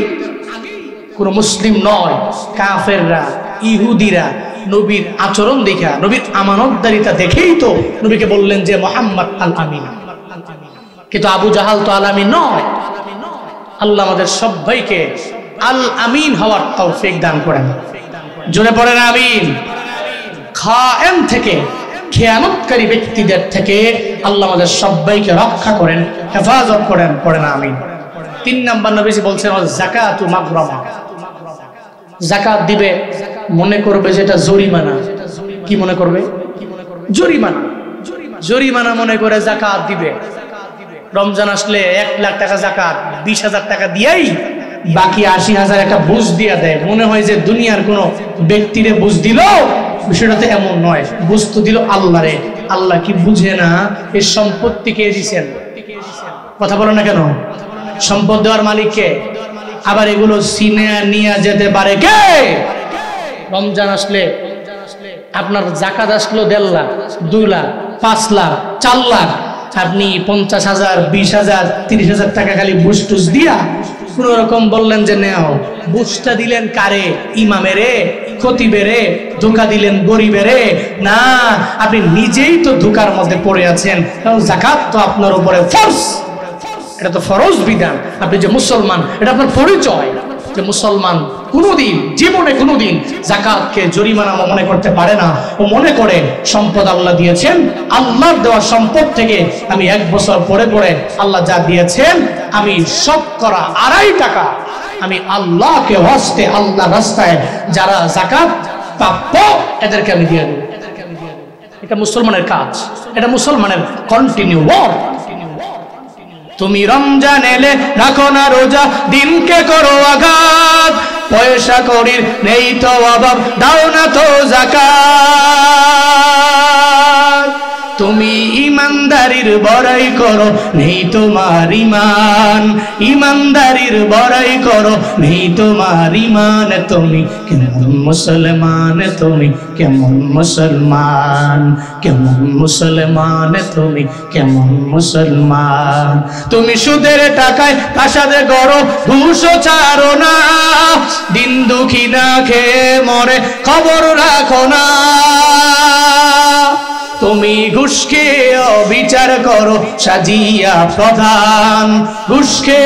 কোন মুসলিম নয়, কাফেররা, ইহুদিরা নবীর আচরণ দেখা, নবীর আমানতদারিতা দেখেই তো নবীকে বললেন যে মুহাম্মদ আল আমিন। কিন্তু আবু জাহাল তো আল আমিন নয়। আল্লাহ আমাদের সবাইকে আল আমিন হওয়ার তৌফিক দান করেন। জোরে পড়েন আমিন। খায়েন থেকে, খেয়ানতকারী ব্যক্তিদের থেকে আল্লাহ আমাদের সবাইকে রক্ষা করেন, হেফাজত করেন। পড়েন আমিন। 3 নাম্বার নবীজি বলছেন যাকাতু মাগরামা। যাকাত দিবে মনে করবে যেটা জরিমানা। কি মনে করবে? জরিমানা। জরিমানা মনে করে যাকাত দিবে। রমজান আসলে 1 লাখ টাকা যাকাত 20,000 টাকা দিয়েই বাকি 80,000 একটা বুঝ দিয়া দেয়। মনে হয় যে দুনিয়ার কোনো ব্যক্তিরে বুঝ দিল। বিষয়টা তো এমন নয়, বুঝ তো দিল আল্লাহরে। আল্লাহ কি বুঝে না এই সম্পত্তি কে দিয়েছেন? কথা বলো না কেন? সম্পদ দেওয়ার মালিক কে? আবার এগুলো সিনে নিয়ে যেতে পারে কে? রমজান আসলে আপনার যাকাত আসলো 1.5 লাখ, 2 লাখ, 5 লাখ, 4 লাখ, আপনি 50,000, 20,000, 30,000 টাকা খালি বুঝ টুস দিয়া কোন রকম বললেন যে নেও। বুঝটা দিলেন কারে? ইমামেরে, খতিবেরে, ধোঁকা দিলেন গরিবেরে? না, আপনি নিজেই তো ধোঁকার মধ্যে পড়ে আছেন। কারণ যাকাত তো আপনার উপরে ফরজ, এটা তো ফরজ বিধান। আপনি যে মুসলমান, এটা আপনার পরিচয় যে মুসলমান কোনোদিন জীবনে কোনোদিন যাকাতকে জরিমানা মনে করতে পারে না। ও মনে করে সম্পদ আল্লাহ দিয়েছেন, আল্লাহর দেওয়া সম্পদ থেকে আমি 1 বছর পরে পরে আল্লাহ যা দিয়েছেন আমি শতকরা 2.5 টাকা আমি আল্লাহকে হস্তে, আল্লাহ রাস্তায় যারা যাকাত প্রাপ্য এদেরকে আমি দিয়ে দেব। এটা মুসলমানের কাজ, এটা মুসলমানের কন্টিনিউ ওয়ার্ক। তুমি রমজান এলে রাখো না রোজা, দিনকে করো আঘাত, পয়সা করির নেই তো অভাব, দাও না তো যাকাত। তুমি ইমানদারির বড়াই করো, নেই তোমার ইমান, ইমানদারির বড়াই করো, নেই তোমার ইমান। তুমি কেমন মুসলমান, তুমি কেমন মুসলমান, কেমন মুসলমান, তুমি কেমন মুসলমান। তুমি সুদের টাকায় প্রাসাদে গড়ো, ঘুষও ছাড়ো না, দিন দুঃখী না খেয়ে মরে খবর রাখো না। তুমি ঘুষকে অবিচার করো সাজিয়া প্রধান, ঘুষকে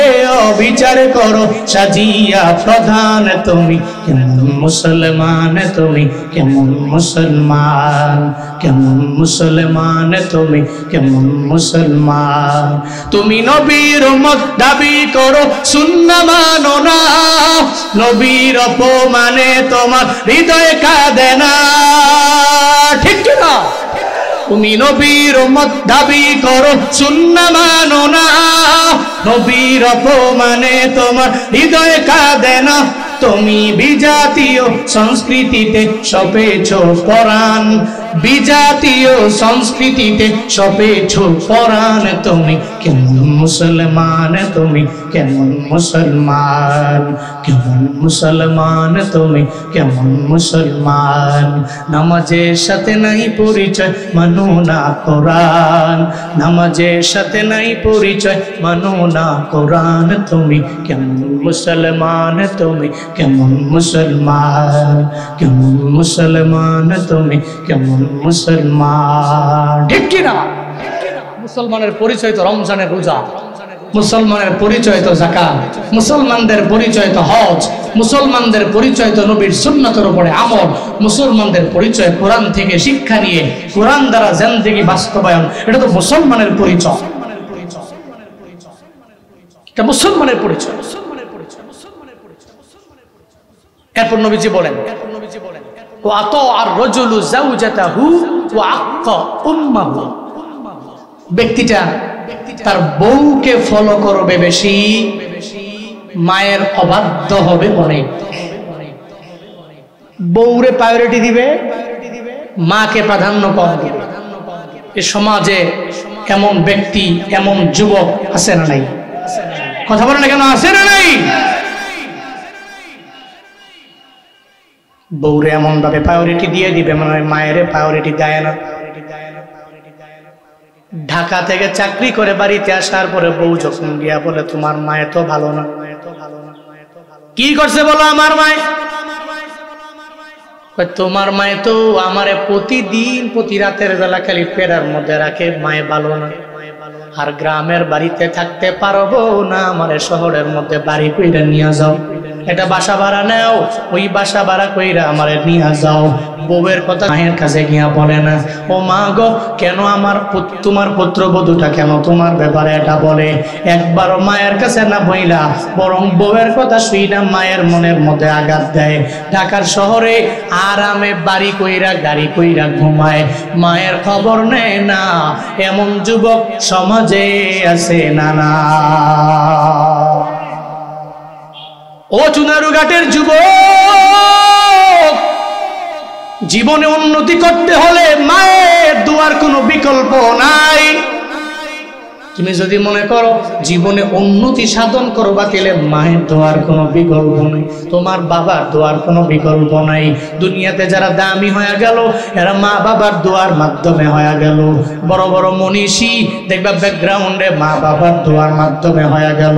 অবিচার করো সাজিয়া প্রধান। তুমি কেমন মুসলমান, তুমি কেমন মুসলমান, কেমন মুসলমান, তুমি কেমন মুসলমান। তুমি নবীর উম্মত দাবি করো, সুন্নাহ মানো না, নবীর অপমানে তোমার হৃদয় কাঁদে না। ঠিক কি না? তুমি নবীর উম্মত দাবি করো, সুন্নাহ মানো না, নবীর অপমানে তোমার হৃদয় কাঁদে না। তুমি বিজাতীয় সংস্কৃতিতে সপেছো পরাণ, বিজাতীয় সংস্কৃতিতে সপেছো পরাণ। তুমি কেমন মুসলমান, তুমি কেমন মুসলমান, কেমন মুসলমান, তুমি কেমন মুসলমান। নামাজের সাথে নাই পরিচয়, মানো না কোরআন, নামাজের সাথে নাই পরিচয়, মানো না কোরআন। তুমি কেমন মুসলমান, তুমি কেমন মুসলমান, কেমন মুসলমান, তুমি কেমন মুসলমান। ঠিক কিনা? মুসলমানের পরিচয় তো রমজানের রোজা। মুসলমানের পরিচয় তো যাকাত, মুসলমানদের পরিচয় তো হজ, মুসলমানদের পরিচয় তো নবীর সুন্নতের উপরে আমল, মুসলমানদের পরিচয় কোরআন থেকে শিক্ষা নিয়ে কোরআন দ্বারা জিন্দেগি বাস্তবায়ন। এটা তো মুসলমানের পরিচয়, এটা মুসলমানের পরিচয়। এরপর নবীজি বলেন, ওয়া আতাআর রাজুলু যাওজাতাহু ওয়া আক্কা উম্মাহু, ব্যক্তিটা তার বউকে ফলো করবে বেশি, মায়ের অবাধ্য হবে অনেক। বউরে প্রায়োরিটি দিবে, মাকে প্রাধান্য কম দিবে। এই সমাজে এমন ব্যক্তি, এমন যুবক আছে না নাই? কথা বলে না কেন, আছে না নাই? বউরে এমন ভাবে প্রায়োরিটি দিয়ে দিবে মানে মায়ের প্রায়োরিটি দেয় না। ঢাকা থেকে চাকরি করে বাড়িতে আসার পরে বউ যখন গিয়া বলে তোমার মায়ে তো ভালো না, কি করছে বলো? আমার মায়ে, তোমার মায়ে তো আমারে প্রতিদিন প্রতি রাতের বেলা খালি পেরার মধ্যে রাখে, মায়ে ভালো না। আর গ্রামের বাড়িতে থাকতে পারবো না, আমারে শহরের মধ্যে বাড়ি কইরা নিয়ে যাও, এটা বাসা ভাড়া নেও, ওই বাসা ভাড়া কইরা আমারে নিয়ে যাও। বউয়ের কথা মায়ের কাছে গিয়া বলে না, ও মা গো, কেন আমার তোমার পুত্রবধূটা কেন তোমার ব্যাপারে এটা বলে? একবারও মায়ের কাছে না বইলা বরং বউয়ের কথা শুই না মায়ের মনের মধ্যে আঘাত দেয়। ঢাকার শহরে আরামে বাড়ি কইরা গাড়ি কইরা ঘুমায়, মায়ের খবর নেয় না। এমন যুবক সমাজে আছে না? না। ও চুনারুঘাটের যুবক, জীবনে উন্নতি করতে হলে মায়ের দোয়ার কোনো বিকল্প নাই। তুমি যদি মনে করো জীবনে উন্নতি সাধন করবা, তাহলে মায়ের দোয়ার কোনো বিকল্প নেই, তোমার বাবার দোয়ার কোনো বিকল্প নাই। দুনিয়াতে যারা দামি হয়ে গেল এরা মা বাবার দোয়ার মাধ্যমে হয়ে গেল। বড় বড় মনীষী দেখবা ব্যাকগ্রাউন্ডে মা বাবার দোয়ার মাধ্যমে হয়ে গেল।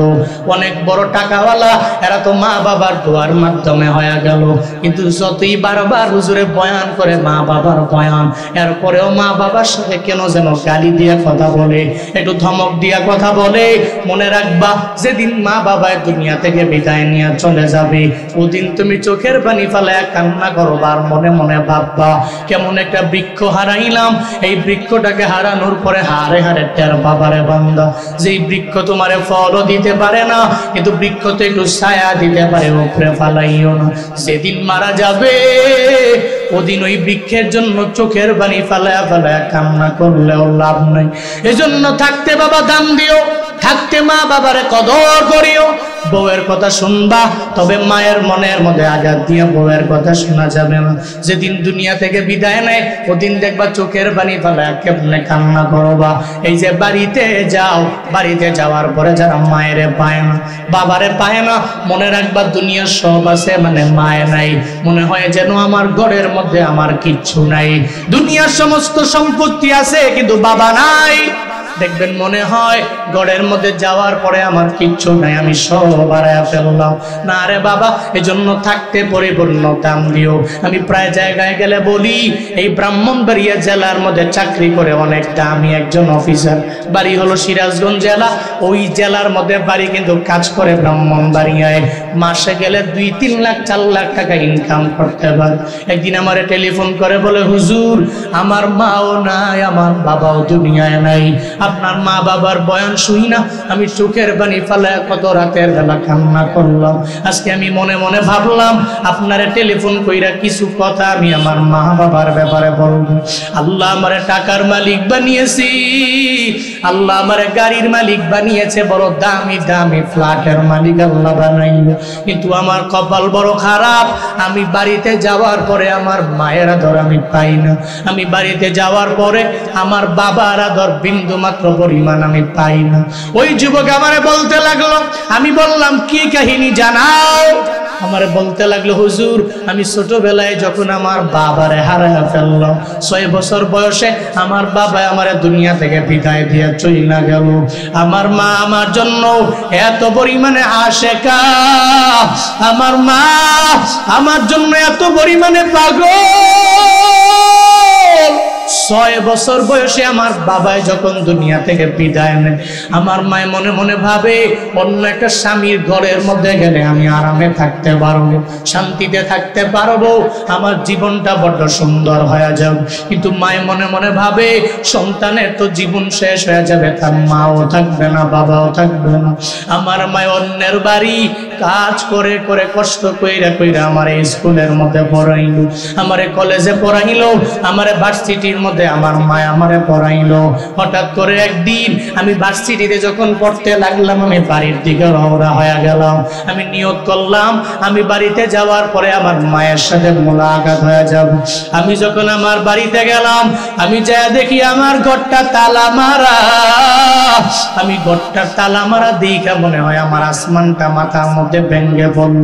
অনেক বড় টাকাওয়ালা এরা তো মা বাবার দোয়ার মাধ্যমে হয়ে গেল। কিন্তু যতই বারবার হুজুরে বয়ান করে মা বাবার বয়ান, এরপরেও মা বাবার সাথে কেন যেন গালি দিয়ে কথা বলে, একটু ধমক দিয়া কথা বলে। মনে রাখবা, যেদিন মা বাবা দুনিয়া থেকে বিদায় নিয়ে চলে যাবে, ওদিন তুমি চোখের পানি ফেলে কান্না করবা, আর মনে মনে ভাববা কেমন একটা বৃক্ষ হারাইলাম। এই বৃক্ষটাকে হারানোর পরে হারে হারে টের বাবারে বান্দা, যেই বৃক্ষ তোমারে ফলও দিতে পারে না, কিন্তু বৃক্ষ তো একটু ছায়া দিতে পারে, উপরে ফালাইও না। যেদিন মারা যাবে ওদিন ওই বৃক্ষের জন্য চোখের পানি ফেলায়া ফেলায়া কান্না করলেও লাভ নাই। এজন্য থাকতে বাবা দাম দিও, থাকতে মা বাবারে কদর করিও। বউয়ের কথা শুনবা, তবে মায়ের মনের মধ্যে আঘাত দিয়ে বউয়ের কথা শোনা যাবে না। যেদিন দুনিয়া থেকে বিদায় নেয় ওদিন দেখবা চোখের পানি ফেলায়া কেমনে কান্না করবা। এই যে বাড়িতে যাও, বাড়িতে যাওয়ার পরে যারা মায়েরে পায় না, বাবারে পায় না, মনে রাখবা দুনিয়ার সব আছে মানে মায়ে নাই। মনে হয় যেন আমার ঘরের মধ্যে আমার কিচ্ছু নাই। দুনিয়ার সমস্ত সম্পত্তি আছে কিন্তু বাবা নাই। দেখবেন মনে হয় গড়ের মধ্যে যাওয়ার পরে আমার কিচ্ছু নাই, আমি সব হারায়া ফেললাম। না রে বাবা, এজন্য থাকতে পরিপূর্ণ দাম দিও। আমি প্রায় জায়গায় গেলে বলি, এই ব্রাহ্মণবাড়িয়া জেলার মধ্যে চাকরি করে অনেক দামি একজন অফিসার, বাড়ি হলো সিরাজগঞ্জ জেলা, ওই জেলার মধ্যে বাড়ি কিন্তু কাজ করে ব্রাহ্মণবাড়িয়ায়। মাসে গেলে 2-3 লাখ 4 লাখ টাকা ইনকাম করতে পারে। একদিন আমারে টেলিফোন করে বলে, হুজুর আমার মাও নাই, আমার বাবাও দুনিয়ায় নাই, আপনার মা বাবার বয়ান শুই না আমি চোখের পানি ফেলায় কত রাতের বেলা কান্না করলাম। আজকে আমি মনে মনে ভাবলাম আপনারে টেলিফোন কইরা কিছু কথা আমি আমার মা বাবার ব্যাপারে বলবো। আল্লাহ আমারে টাকার মালিক বানিয়েছি, আল্লাহ আমারে গাড়ির মালিক বানিয়েছে, বড় দামি দামি ফ্ল্যাটের মালিক আল্লাহ বানাইল, কিন্তু আমার কপাল বড় খারাপ। আমি বাড়িতে যাওয়ার পরে আমার মায়ের আদর আমি পাই না, আমি বাড়িতে যাওয়ার পরে আমার বাবার আদর বিন্দু মাত্র পরিমাণ আমি পাই না। ওই যুবক আমারে বলতে লাগলো, আমি বললাম কি কাহিনী জানাও? আমারে বলতে লাগলো, হুজুর আমি ছোটবেলায় যখন আমার বাবারে হারায়া ফেললাম, 6 বছর বয়সে আমার বাবা আমারে দুনিয়া থেকে বিদায় দিয়ে চইলা গেল। আমার মা আমার জন্য এত পরিমাণে আশেকা, আমার মা আমার জন্য এত পরিমাণে পাগল, 6 বছর বয়সে আমার বাবাই যখন দুনিয়া থেকে বিদায় নেয়, আমার মায় মনে মনে ভাবে অন্য একটা স্বামীর ঘরের মধ্যে গেলে আমি আরামে থাকতে পারবো, শান্তিতে থাকতে পারবো, আমার জীবনটা বড্ড সুন্দর হয়ে যাবে। কিন্তু মায় মনে মনে ভাবে সন্তানের তো জীবন শেষ হয়ে যাবে, তার মাও থাকবে না, বাবাও থাকবে না। আমার মায় অন্যের বাড়ি কাজ করে করে কষ্ট কইরা কইরা আমার স্কুলের মধ্যে পড়াইলো, আমারে কলেজে পড়াইলো, আমারে ভার্সিটির মধ্যে আমার মায় আমারে পড়াইলো। হঠাৎ করে একদিন আমি ভার্সিটিতে যখন পড়তে লাগলাম, আমি বাড়ির দিকে রওনা হয়ে গেলাম। আমি নিয়ত করলাম আমি বাড়িতে যাওয়ার পরে আমার মায়ের সাথে মোলাকাত হয়ে যাব। আমি যখন আমার বাড়িতে গেলাম, আমি যা দেখি আমার ঘরটা তালা মারা। আমি ঘরটা তালা মারা দেখা মনে হয় আমার আসমানটা মাথার মধ্যে ভেঙে পড়ল।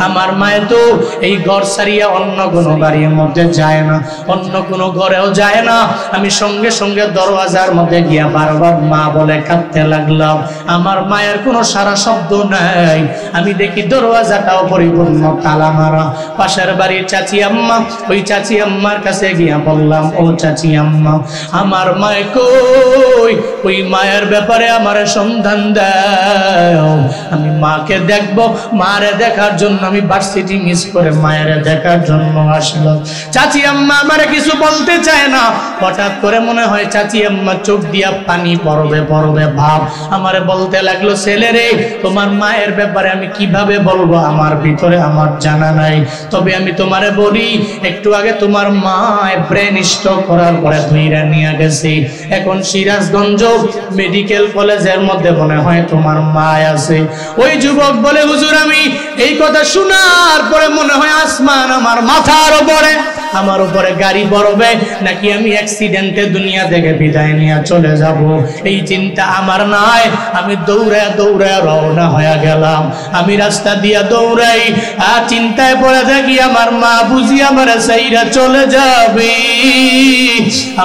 আমার মায়ে তো এই ঘর ছাড়িয়া অন্য কোনো বাড়ির মধ্যে যায় না, অন্য কোনো ঘরেও যায় না। আমি সঙ্গে সঙ্গে দরওয়াজার মধ্যে গিয়া বারবার মা বলে কাঁদতে লাগলাম। আমার মায়ের কোনো সারা শব্দ নাই। আমি দেখি দরওয়াজাটাও পরিপূর্ণ তালা মারা। পাশের বাড়ির চাচি আম্মা, ওই চাচি আম্মার কাছে গিয়া বললাম, ও চাচি আম্মা, আমার মায়ে কই? ওই মায়ের ব্যাপারে আমার সন্ধান দাও, আমি মাকে দেখবো। মারে দেখার জন্য আমি ভার্সিটি মিস করে মায়ের দেখার জন্য আসলাম। চাচি আম্মা আমারে কিছু বলতে চায় না। হঠাৎ করে মনে হয় চাচি আম্মা চোখ দিয়া পানি পড়বে পড়বে ভাব। আমারে বলতে লাগলো, ছেলে রে, তোমার মায়ের ব্যাপারে আমি কিভাবে বলবো, আমার ভিতরে আমার জানা নাই। তবে আমি তোমারে বলি, একটু আগে তোমার মা ব্রেন স্ট্রোক করার পরে ধুইরা নিয়ে গেছে। এখন সিরাজগঞ্জ মেডিকেল কলেজের মধ্যে মনে হয় তোমার মা আছে। ওই যুবক বলে, হুজুর, আমি এই কথা শোনার পরে মনে হয় আসমান আমার মাথার উপরে, আমার উপরে গাড়ি পড়বে, নাকি আমি অ্যাক্সিডেন্টে দুনিয়া থেকে বিদায় নিয়ে চলে যাব। এই চিন্তা আমার নাই। আমি দৌড়ায় দৌড়ায় রওনা হয়ে গেলাম। আমি রাস্তা দিয়া দৌড়াই আর চিন্তায় পড়ে থাকি, আমার মা বুঝি আমার সাইরা চলে যাবে।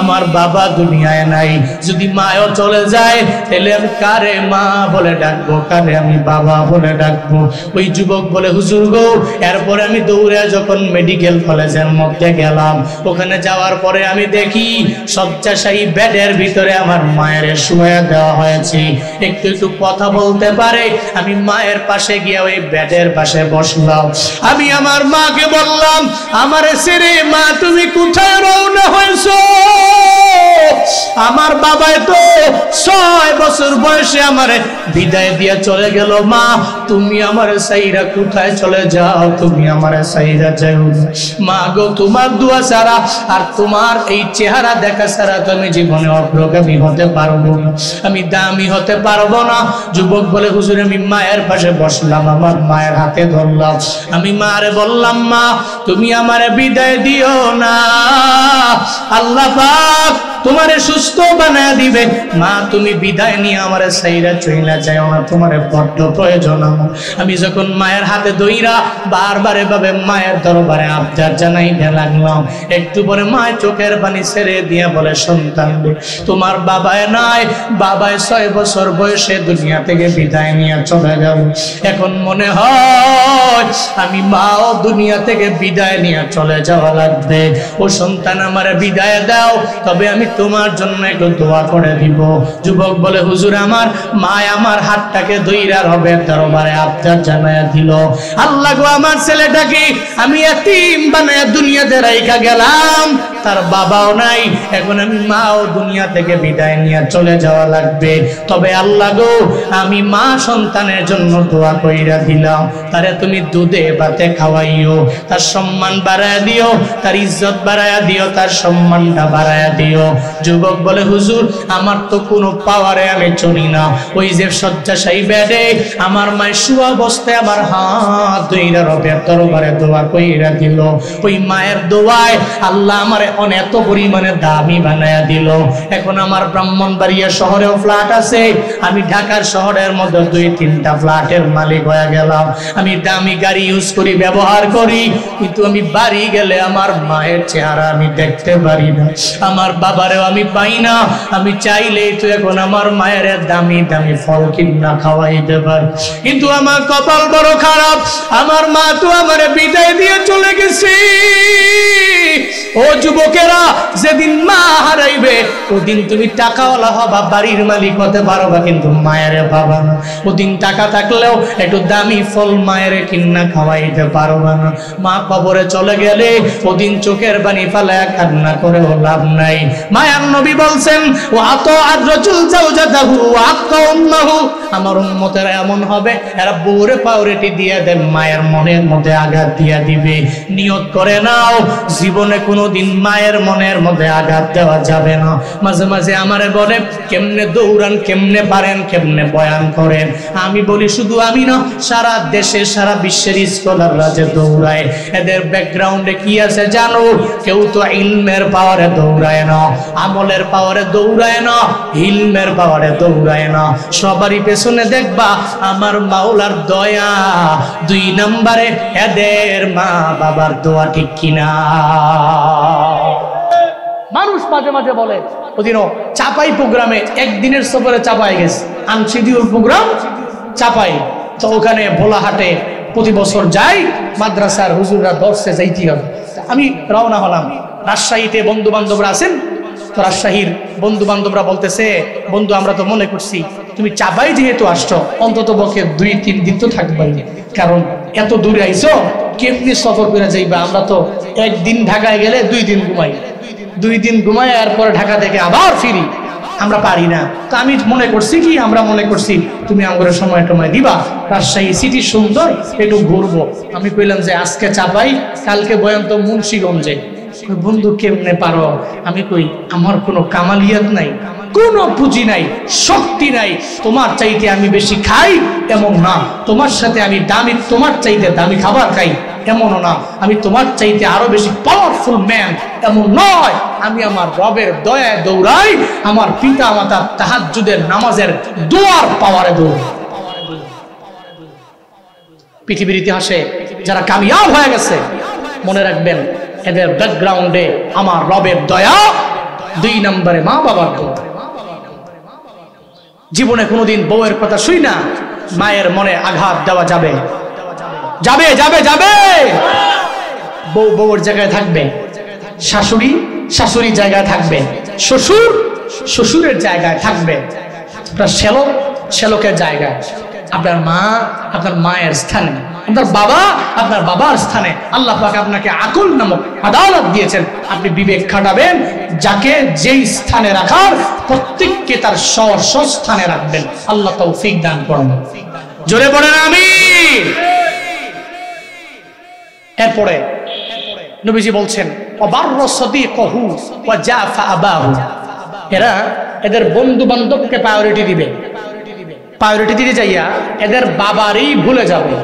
আমার বাবা দুনিয়ায় নাই। যদি মাও চলে যায়, তাহলে আমি কারে মা বলে ডাকবো, কারে আমি বাবা বলে ডাকবো? ওই যুবক বলে, হুজুর গো, এরপরে আমি দৌড়ে যখন মেডিকেল কলেজের মধ্যে গেলাম, ওখানে যাওয়ার পরে আমি দেখি শয্যাশায়ী বেডের ভিতরে আমার মায়ের শুয়ে দেওয়া হয়েছে। একটু একটু কথা বলতে পারে। আমি মায়ের পাশে গিয়ে ওই বেডের পাশে বসলাম। আমি আমার মাকে বললাম, আমার ছেড়ে মা তুমি কোথায় রওনা হয়েছো? আমার বাবাই তো 6 বছর বয়সে আমারে বিদায় দিয়ে চলে গেল। মা, তুমি আমার সাইরা কোথায় চলে যাও? তুমি আমার সাইরা যাও না। মা গো, তোমার দোয়া ছাড়া আর তোমার এই চেহারা দেখা ছাড়া তো আমি জীবনে অগ্রগামী হতে পারবো না, আমি দামি হতে পারবো না। যুবক বলে, হুজুর, আমি মায়ের পাশে বসলাম, আমার মায়ের হাতে ধরলাম। আমি মারে বললাম, মা, তুমি আমারে বিদায় দিও না, আল্লাহ পাক তোমারে সুস্থ বানায় দিবে। মা, তুমি বিদায় নিয়ে আমারে সাইরা চইলা যাও না, তোমারে বড্ড প্রয়োজন আমার। আমি যখন মায়ের হাতে দইরা বারবার এভাবে মায়ের দরবারে আবদার জানাইতে লাগলাম, একটু পরে মায়ের চোখের পানি ছেড়ে দিয়ে বলে, সন্তান, তোমার বাবায় নাই, বাবায় 6 বছর বয়সে দুনিয়া থেকে বিদায় নিয়ে চলে গেল। এখন মনে হয় আমি মাও দুনিয়া থেকে বিদায় নিয়ে চলে যাওয়া লাগবে। ও সন্তান, আমারে বিদায় দাও, তবে আমি তোমার জন্য একটু দোয়া করে দিব। যুবক বলে, হুজুর, আমার মা আমার হাতটাকে ধইরা রবের দরবারে আবদার জানায়া দিল, আল্লাহ গো, আমার ছেলেটাকে আমি এতিম বানায়া দুনিয়াতে রাইখা গেলাম, তার বাবাও নাই, এখন আমি মাও দুনিয়া থেকে বিদায় নিয়ে চলে যাওয়া লাগবে। তবে আল্লাহ গো, আমি মা সন্তানের জন্য দোয়া কইরা দিলাম, তারে তুমি দুধে ভাতে খাওয়াইও, তার সম্মান বাড়ায়া দিও, তার ইজ্জত বাড়ায়া দিও, তার সম্মানটা বাড়ায়া দিও। যুবক বলে, হুজুর, আমার তো কোনো পাওয়ারে আমি চলি না। ওই যে শয্যাশায়ী বেডে আমার মায়ের শুয়া অবস্থায় আমার হাত ধইরা রবের দরবারে দোয়া কইরা দিল। ওই মায়ের দোয়ায় আল্লাহ আমারে অনেক পরিমাণে দামি বানায়া দিল। এখন আমার ব্রাহ্মণবাড়িয়া শহরেও ফ্ল্যাট আছে, আমি ঢাকার শহরের মধ্যে 2-3টা ফ্ল্যাটের মালিক হয়ে গেলাম। আমি দামি গাড়ি ইউজ করি, ব্যবহার করি, কিন্তু আমি বাড়ি গেলে আমার মায়ের চেহারা আমি দেখতে পারি না, আমার বাবারেও আমি পাই না। আমি চাইলেই তো এখন আমার মায়ের দামি দামি ফল কিনা খাওয়াইতে পারি, কিন্তু আমার কপাল বড় খারাপ, আমার মা তো আমার বিদায় দিয়ে চলে গেছে। ও যুবকেরা, যেদিন মা হারাইবে ওদিন তুমি টাকাওয়ালা হবা, বাড়ির মালিক হতে পারবা, কিন্তু মায়ের পাবা না। ওদিন টাকা থাকলেও একটু দামি ফল মায়ের কিনা খাওয়াইতে পারবা না। মা কবরে চলে গেলে ওদিন চোখের পানি ফালায়া কান্না করেও লাভ নাই। মায়ার নবী বলছেন, ওয়া তাআর রাজুল জাওজাতাহু ওয়া আক্কা উম্মাহু, আমার উম্মতেরা এমন হবে এরা বউরে প্রায়োরিটি দিয়ে দেয়, মায়ের মনের মধ্যে আঘাত দিয়ে দিবে। নিয়ত করে নাও জীবনে কোনোদিন মায়ের মনের মধ্যে আঘাত দেওয়া যাবে না। মাঝে মাঝে আমারে বলে কেমনে দৌড়ান, কেমনে পারেন, কেমনে বয়ান করেন। আমি বলি শুধু আমি না, সারা দেশে সারা বিশ্বের স্কলাররা যে দৌড়ায় এদের ব্যাকগ্রাউন্ডে কি আছে জানো? কেউ তো ইলমের পাওয়ারে দৌড়ায় না, আমলের পাওয়ারে দৌড়ায় না, ইলমের পাওয়ারে দৌড়ায় না। সবারই পেছনে দেখবা আমার মাওলার দয়া, 2 নম্বরে এদের মা বাবার দোয়া, ঠিক কিনা? মানুষ মাঝে মাঝে বলে ওদিনও চাপাই প্রোগ্রামে একদিনের সফরে চাপাই গেছে, আনশিডিউল প্রোগ্রাম চাপাই, তো ওখানে ভোলাহাটে প্রতি বছর যাই, মাদ্রাসার হুজুররা দর্শে যাইতে হবে। আমি রওনা হলাম। রাজশাহীতে বন্ধু বান্ধবরা আছেন, তো রাজশাহীর বন্ধু বান্ধবরা বলতেছে, বন্ধু আমরা তো মনে করছি তুমি চাপাই যেহেতু আসছো অন্তত পক্ষে 2-3 দিন তো থাকবাই, কারণ এত দূরে আইছো কেমনি সফর করে যাইবা? আমরা তো একদিন ঢাকায় গেলে 2 দিন ঘুমাই, 2 দিন ঘুমাই এরপরে ঢাকা থেকে আবার ফিরি, আমরা পারি না। তো আমি মনে করছি কি, আমরা মনে করছি তুমি আমাদের সময় টময় দিবা, রাজশাহী সিটি সুন্দর, একটু ঘুরবো। আমি কইলাম যে আজকে চাপাই, কালকে বয়ান তো মুন্সিগঞ্জে। বন্ধু কেমনে পারো? আমি কই আমার কোনো কামালিয়াত নাই, কোনো পুঁজি নাই, শক্তি নাই। তোমার চাইতে আমি বেশি খাই এমন না, তোমার সাথে আমি দামি, তোমার চাইতে দামি খাবার খাই এমনও না, আমি তোমার চাইতে আরো বেশি পাওয়ারফুল ম্যান এমন নয়। আমি আমার রবের দয়ায় দৌড়াই, আমার পিতা মাতার তাহাজ্জুদের নামাজের দোয়ার পাওয়ারে দৌড়াই। পৃথিবীর ইতিহাসে যারা কামিয়াব হয়ে গেছে মনে রাখবেন এদের ব্যাকগ্রাউন্ডে আমার রবের দয়া, 2 নম্বরে মা বাবার দোয়া। জীবনে কোনোদিন বউয়ের কথা শুই না মায়ের মনে আঘাত দেওয়া যাবে? যাবে যাবে যাবে। বউ বউর জায়গায় থাকবে, শাশুড়ি শাশুড়ির জায়গায় থাকবে, শ্বশুর শ্বশুরের জায়গায় থাকবে, আপনার শ্যালক শ্যালকের জায়গায়, আপনার মা আপনার মায়ের স্থানে, আপনার বাবা আপনার বাবার স্থানে। আল্লাহ পাক আপনাকে আকল নামক আদালত দিয়েছেন, আপনি বিবেক খাটাবেন, যাকে যেই স্থানে রাখার প্রত্যেককে তার স্বস্থানে রাখবেন। আল্লাহ তৌফিক দান করুন। জোরে পড়েন আমিন। এরপরে নবীজি বলছেন ওয়াবাররা সাদিকাহু ওয়া জাফা আবাহু, এরা এদের বন্ধু বান্ধবকে প্রায়োরিটি দিবে, প্রায়োরিটি দিতে যাইয়া এদের বাবারই ভুলে যাবে।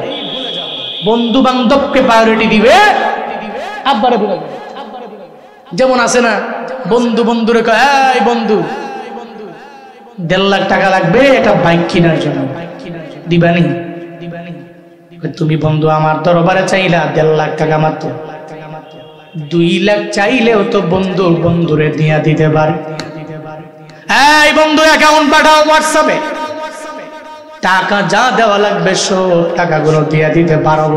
বন্ধু বান্ধবকে প্রায়োরিটি দিবে, আব্বারে ভুলে যাবে। যেমন আছে না, বন্ধু বন্ধুরে কয় এই বন্ধু 1.5 লাখ টাকা লাগবে একটা বাইক কেনার জন্য, দিবানি? তুমি বন্ধু আমার দরবারে চাইলা 1.5 লাখ টাকা মাত্র, 2 লাখ চাইলেও তো বন্ধু বন্ধুরে দিয়া দিতে পারে। এই বন্ধু অ্যাকাউন্ট পাঠাও হোয়াটসঅ্যাপে, টাকা যা দেওয়া লাগবে সব টাকাগুলো দিয়ে দিতে পারো।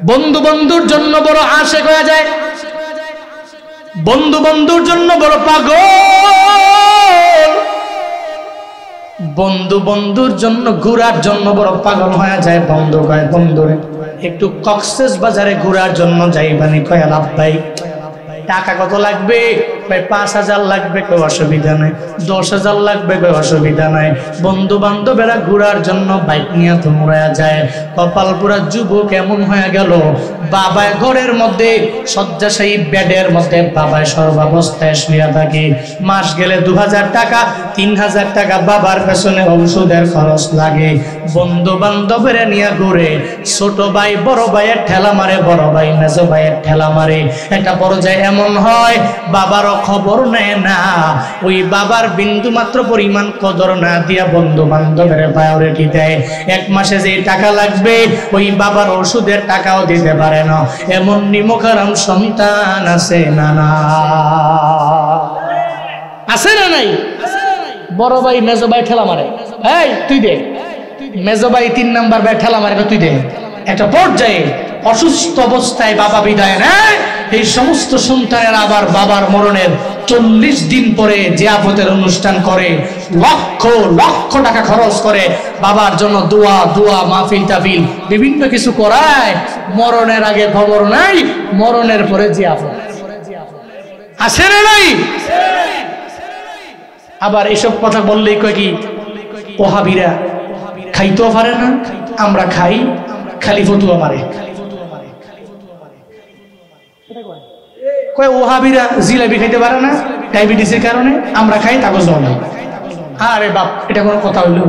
বন্ধু বন্ধুর জন্য বড় আশেক হয়ে যায়, বন্ধু বন্ধুর জন্য বড় পাগল, বন্ধু বন্ধুর জন্য ঘোরার জন্য বড় পাগল হয়ে যায়। বন্ধু কয় বন্ধুরে একটু কক্সেস বাজারে ঘোরার জন্য যাইবানি? কয় লাভ ভাই, টাকা কত লাগবে? ভাই 5,000 লাগবে, কেউ অসুবিধা নাই। 10,000 লাগবে, কেউ অসুবিধা নাই। বন্ধু বান্ধবেরা ঘোরার জন্য বাইক নিয়ে তোমরা যায়। কপাল পুরা যুবক এমন হয়ে গেল, বাবায় ঘরের মধ্যে শয্যাশায়ী বেডের মধ্যে বাবায় সর্বাবস্থায় শুয়ে থাকে। মাস গেলে 2,000 টাকা 3,000 টাকা বাবার পেছনে ঔষধের খরচ লাগে। বন্ধু বান্ধবেরা নিয়ে ঘুরে, ছোট ভাই বড় ভাইয়ের ঠেলা মারে, বড় ভাই মেজো ভাইয়ের ঠেলা মারে। একটা পর্যায়ে এমন হয় বাবারও খবর নেয় না, ওই বাবার বিন্দু মাত্র পরিমাণ কদর না দিয়া বন্ধু বান্ধবের প্রায়োরিটি দেয়। 1 মাসে যে টাকা লাগবে ওই বাবার ওষুধের টাকাও দিতে পারে না। এমন নিমখারাম সন্তান আছে না? না আছে না নাই? বড় ভাই মেজো ভাই ঠেলা মারে, এই তুই দে। মেজো ভাই 3 নাম্বার ভাই ঠেলা মারে, তুই দে। একটা পর্যায়ে অসুস্থ অবস্থায় বাবা বিদায় নেয়, এই সমস্ত সন্তানেরা আবার বাবার মরণের 40 দিন পরে জিয়াফতের অনুষ্ঠান করে, লক্ষ লক্ষ টাকা খরচ করে বাবার জন্য দোয়া মাহফিল টাফিল বিভিন্ন কিছু করায়। মরণের আগে খবর নাই, মরণের পরে জিয়াফত আছে না নাই? আবার এসব কথা বললেই কয় কি ওহাবিরা খাইতেও পারে না, আমরা খাই খালি ফতুয়া মারে। কয় ওহাবিরা জিলাপি খাইতে পারে না ডায়াবেটিসের কারণে, আমরা খাই তাকে জল। আরে বাপ, এটা কোনো কথা হইল?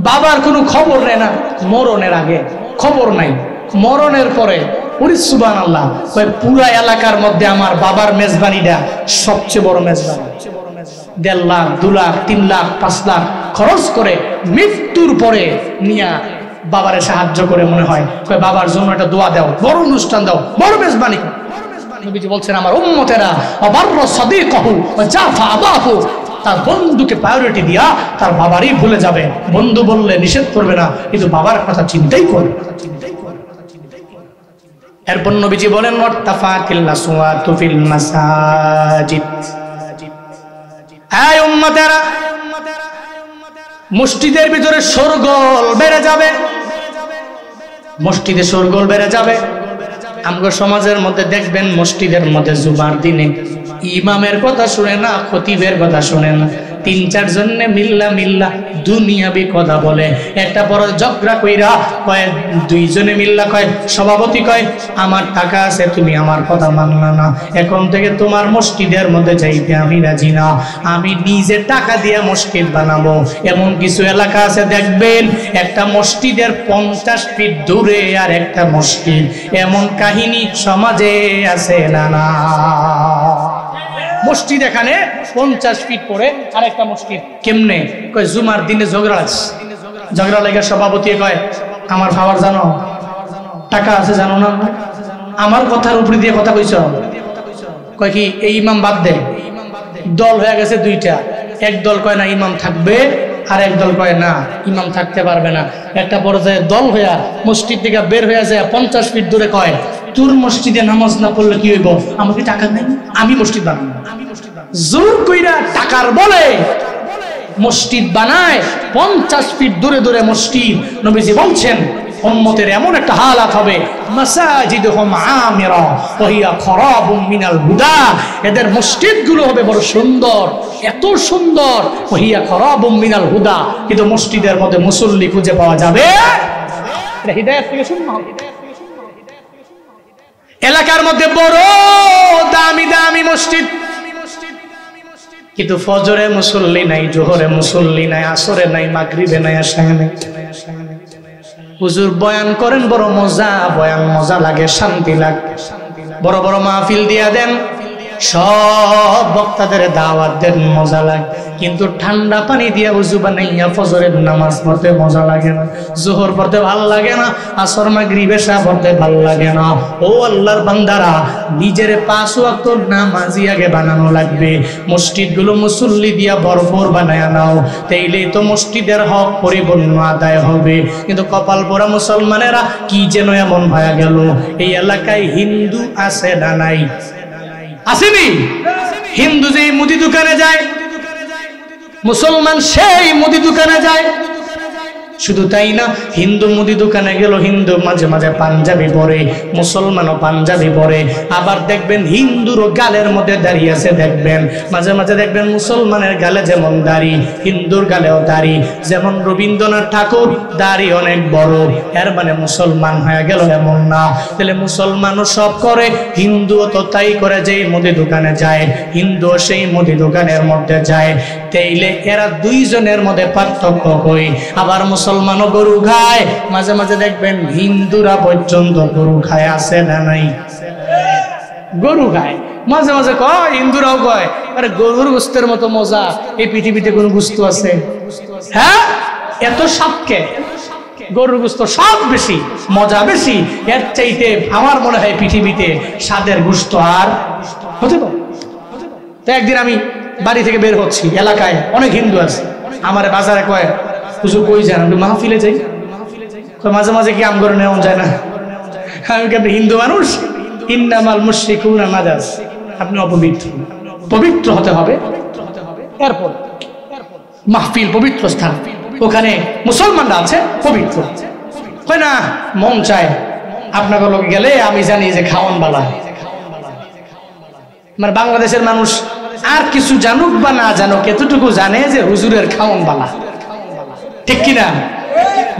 বাবার কোনো খবর নেই না, মরণের আগে খবর নাই, মরণের পরে ওরে সুবহানাল্লাহ। কয় পুরা এলাকার মধ্যে আমার বাবার মেজবানিটা সবচেয়ে বড় মেজবানি। 1.5 লাখ 2 লাখ 3 লাখ 5 লাখ খরচ করে মৃত্যুর পরে নিয়া বাবারে সাহায্য করে মনে হয়। কয় বাবার জন্য একটা দোয়া দাও, বড় অনুষ্ঠান দাও, বড় মেজবানি। নবীজি বলছেন আমার উম্মতেরা অবারর সাদিকাহু ওয়া জাফা আবাহু, তার বন্ধুকে প্রায়োরিটি দিয়া তার বাবারই ভুলে যাবে। বন্ধু বললে নিষেধ করবে না, কিন্তু বাবার কথা চিন্তাই করবে। এরপর নবীজি বলেন ওয়াত্তাফাতিল আসওয়াতু ফিল মাসাজিদ। এই উম্মতেরা, মসজিদের ভিতরে শোরগোল বেড়ে যাবে, মসজিদে শোরগোল বেড়ে যাবে। আমগো সমাজের মধ্যে দেখবেন মসজিদের মধ্যে জুমার দিনে ইমামের কথা শুনে না, খতিবের কথা শুনে না, 3-4 জনে মিল্লা দুনিয়াবি কথা বলে। একটা বড় ঝগড়া কইরা কয়, 2 জনে মিল্লা কয়, সভাপতি কয় আমার টাকা আছে তুমি আমার কথা মানলা না, এখন থেকে তোমার মসজিদের মধ্যে যাইতে আমি রাজি না, আমি নিজে টাকা দিয়ে মসজিদ বানাবো। এমন কিছু এলাকা আছে দেখবেন একটা মসজিদের 50 ফিট দূরে আর একটা মসজিদ। এমন কাহিনী সমাজে আছে না? না, মসজিদ এখানে 50 ফিট পরে আরেকটা মসজিদ। কেমনে? কয় জুমার দিনে ঝগড়া লেগে সভাপতি কয় আমার খাবার জানো, টাকা আছে জানো না, আমার কথার উপরে দিয়ে কথা কইছ। কয় কি এই ইমাম বাদ দে। দল হয়ে গেছে 2টা, এক দল কয় না ইমাম থাকবে, আর এক দল কয় না ইমাম থাকতে পারবে না। একটা পর্যায়ে দল হইয়া মসজিদ থেকে বের হয়ে যায় 50 ফিট দূরে কয় তোর মসজিদে নামাজ না পড়লে কি হইব, আমাকে টাকা নাই, আমি মসজিদ বানাবো। জোর কইরা টাকার বলে মসজিদ বানায়, 50 ফিট দূরে দূরে মসজিদ। নবীজি বলছেন উম্মতের এমন একটা হালাত হবে, মাসাজিদুহুম আমিরা ওয়া হিয়া খরাবুম মিনাল হুদা, এদের মসজিদগুলো হবে বড় সুন্দর, এত সুন্দর, ওয়া হিয়া খরাবুম মিনাল হুদা, কিন্তু মসজিদের মধ্যে মুসল্লি খুঁজে পাওয়া যাবে। এটা হিদায়াত থেকে শুননা হবে। এলাকার মধ্যে বড় দামি দামি মসজিদ, কিন্তু ফজরে মুসল্লি নাই, জোহরে মুসল্লি নাই, আসরে নাই, মাগরিবে নাই, এশায়ে নাই। হুজুর বয়ান করেন বড় মজা, বয়ান মজা লাগে, শান্তি লাগে, বড় বড় মাহফিল দিয়া দেন, সব বক্তাদের দাওয়াত দেন, মজা লাগে, কিন্তু ঠান্ডা পানি দিয়া উযু বানাইয়া ফজরের নামাজ পড়তে মজা লাগে না, জোহর পড়তে ভালো লাগে না, আসর মাগরিব এশা পড়তে ভালো লাগে না। ও আল্লাহর বান্দারা, নিজের 5 ওয়াক্ত নামাজি আগে বানানো লাগবে। মসজিদগুলো মুসল্লি দিয়া ভরপুর বানায়া নাও, তাইলেই তো মসজিদের হক পরিপূর্ণ আদায় হবে। কিন্তু কপাল পোড়া মুসলমানেরা কি যেন এমন হয়ে গেল, এই এলাকায় হিন্দু আছে না নাই? আসেনি? হিন্দু যে মুদি দোকানে যায়, মুসলমান সেই মুদি দোকানে যায়। শুধু তাই না, হিন্দু মুদি দোকানে গেল, হিন্দু মাঝে মাঝে পাঞ্জাবি পরে, মুসলমানও পাঞ্জাবি পরে। আবার দেখবেন হিন্দুরও গালের মধ্যে দাড়ি আছে, দেখবেন মাঝে মাঝে দেখবেন মুসলমানের গালে যেমন দাড়ি, হিন্দুর গালেও দাড়ি। যেমন রবীন্দ্রনাথ ঠাকুর দাড়ি অনেক বড়, এর মানে মুসলমান হয়ে গেল এমন না। তাহলে মুসলমানও সব করে, হিন্দুও তো তাই করে, যেই মুদি দোকানে যায় হিন্দুও সেই মুদি দোকানের মধ্যে যায়। তাইলে এরা 2 জনের মধ্যে পার্থক্য কই? আবার মুসলমানও গরু খায়, মাঝে মাঝে দেখবেন হিন্দুরা পর্যন্ত গরু খায়, আছে না নাই? গরু খায়, মাঝে মাঝে কয় হিন্দুরাও কয় আরে গরুর গোস্তের মতো মজা এই পৃথিবীতে কোন গোস্ত আছে? হ্যাঁ, এত স্বাদকে গরুর গোস্ত স্বাদ বেশি, মজা বেশি, এর চাইতে আমার মনে হয় পৃথিবীতে স্বাদের গোস্ত আর হতে পারে। তো একদিন আমি বাড়ি থেকে বের হচ্ছি, এলাকায় অনেক হিন্দু আছে, আমার বাজারে কয় হুজুর কই যান? আমি মাহফিলে যাই। মাঝে মাঝে কি আম করে নেওয়া যায় না? আমি কি আপনি হিন্দু মানুষ? ইন্নামাল মুশরিকুনা নাজাস, আপনি অপবিত্র, পবিত্র হতে হবে। এরপর মাহফিল পবিত্র স্থান, ওখানে মুসলমানরা আছে পবিত্র, হয় না মন চায় আপনাকে লোক গেলে আমি জানি যে খাওয়ান বালা। মানে বাংলাদেশের মানুষ আর কিছু জানুক বা না জানুক, এতটুকু জানে যে হুজুরের খাওয়ান বালা, ঠিক কিনা?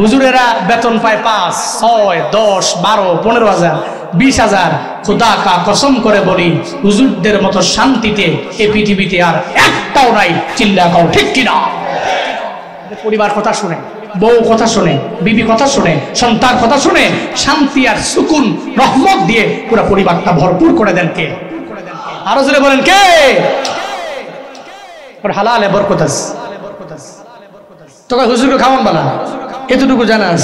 হুজুরেরা বেতন পায় 5, 6, 10, 12, 15,000, 20,000। খোদা কা কসম করে বলি, হুজুরদের মতো শান্তিতে এই পৃথিবীতে আর একটাও নাই। চিল্লা কও ঠিক কিনা? পরিবার কথা শুনে, বউ কথা শুনে, বিবি কথা শুনে, সন্তান কথা শুনে শান্তি আর সুকুন রহমত দিয়ে পুরো পরিবারটা ভরপুর করে দেন কে? আরো জোরে বলেন কে? হালালে বরকত আছে। তোকে হুজুরকে খাওয়ান বালা, এতটুকু জানাস।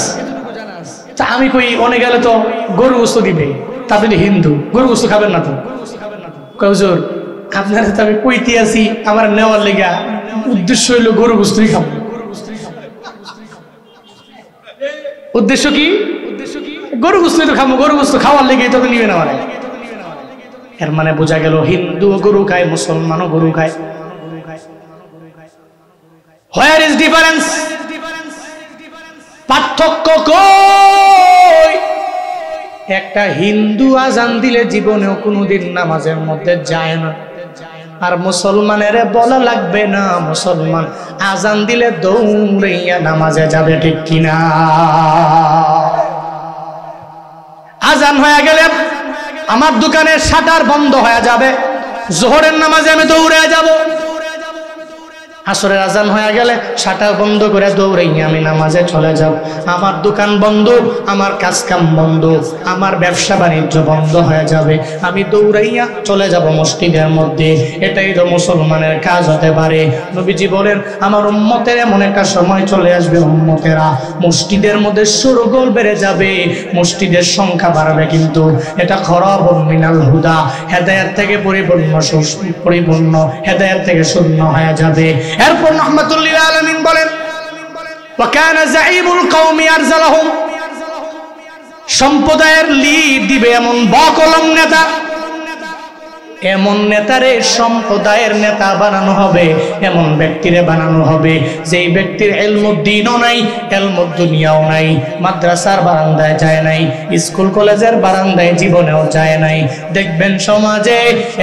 তা আমি কই অনেক গেলে তো গরু গোস্ত দিবে, তা আপনি হিন্দু, গরু গোস্ত খাবেন না তো? হুজুর আপনার তো আমি কইতে আছি আমার নেওয়ার লেগা, উদ্দেশ্য হইল গরু গোস্তই খাবো। উদ্দেশ্য কি? গরু গোস্তই তো খাবো, গরু গোস্ত খাওয়ার লেগে তোকে নিবে না। মানে এর মানে বোঝা গেল হিন্দু গরু খায়, মুসলমানও গরু খায়। Where is difference? পার্থক্য কই? একটা হিন্দু আজান দিলে জীবনেও কোনোদিন নামাজের মধ্যে যায় না, আর মুসলমানের বলা লাগবে না, মুসলমান আজান দিলে দৌড়াইয়া নামাজে যাবে, ঠিক কিনা? আজান হয়ে গেলে আমার দোকানের শাটার বন্ধ হয়ে যাবে, জোহরের নামাজে আমি দৌড়ে যাব। আসরের আজান হয়ে গেলে শাটার বন্ধ করে দৌড়াইয়া আমি নামাজে চলে যাব। আমার দোকান বন্ধ, আমার কাজ কাম বন্ধ, আমার ব্যবসা বাণিজ্য বন্ধ হয়ে যাবে, আমি দৌড়াইয়া চলে যাব মসজিদের মধ্যে। এটাই তো মুসলমানের কাজ হতে পারে। নবীজি বলেন আমার উম্মতের এমন একটা সময় চলে আসবে, উম্মতেরা মসজিদের মধ্যে শোরগোল বেড়ে যাবে, মসজিদের সংখ্যা বাড়বে, কিন্তু এটা খরাবুন মিনাল হুদা, হেদায়েত থেকে পরিপূর্ণ হেদায়েত থেকে শূন্য হয়ে যাবে। এরপর রাহমাতুল লিল আলামিন বলেন ওয়া কানা যাঈমুল কওমি আরজালাহুম, সম্প্রদায়ের লিড দিবে এমন বকলম নেতা, এমন নেতারে সম্প্রদায়ের নেতা বানানো হবে, এমন ব্যক্তিরে বানানো হবে যেই ব্যক্তির ইলমুদ্দিনও নাই, ইলমুদ্দুনিয়াও নাই, মাদ্রাসার বারান্দায় যায় নাই, স্কুল কলেজের বারান্দায় জীবনেও যায় নাই। দেখবেন সমাজে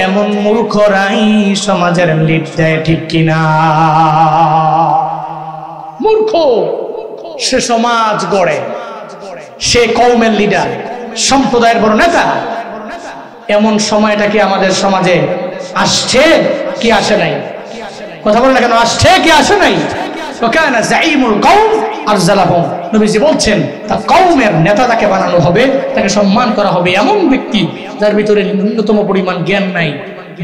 এমন মূর্খরাই সমাজের লিড দেয়, ঠিক কিনা? মূর্খ সে সমাজ গড়ে, সে কওমের লিডার, সম্প্রদায়ের বড় নেতা। এমন সময়টা কি আমাদের সমাজে আসছে কি আসে নাই? কথা বলেন না কেন? আসছে কি আসে নাই? ওয়াকানা যাঈমুল কওম আরজালাহুম, নবীজি বলছেন তার কওমের নেতা তাকে বানানো হবে, তাকে সম্মান করা হবে। এমন ব্যক্তি যার ভিতরে ন্যূনতম পরিমাণ জ্ঞান নাই,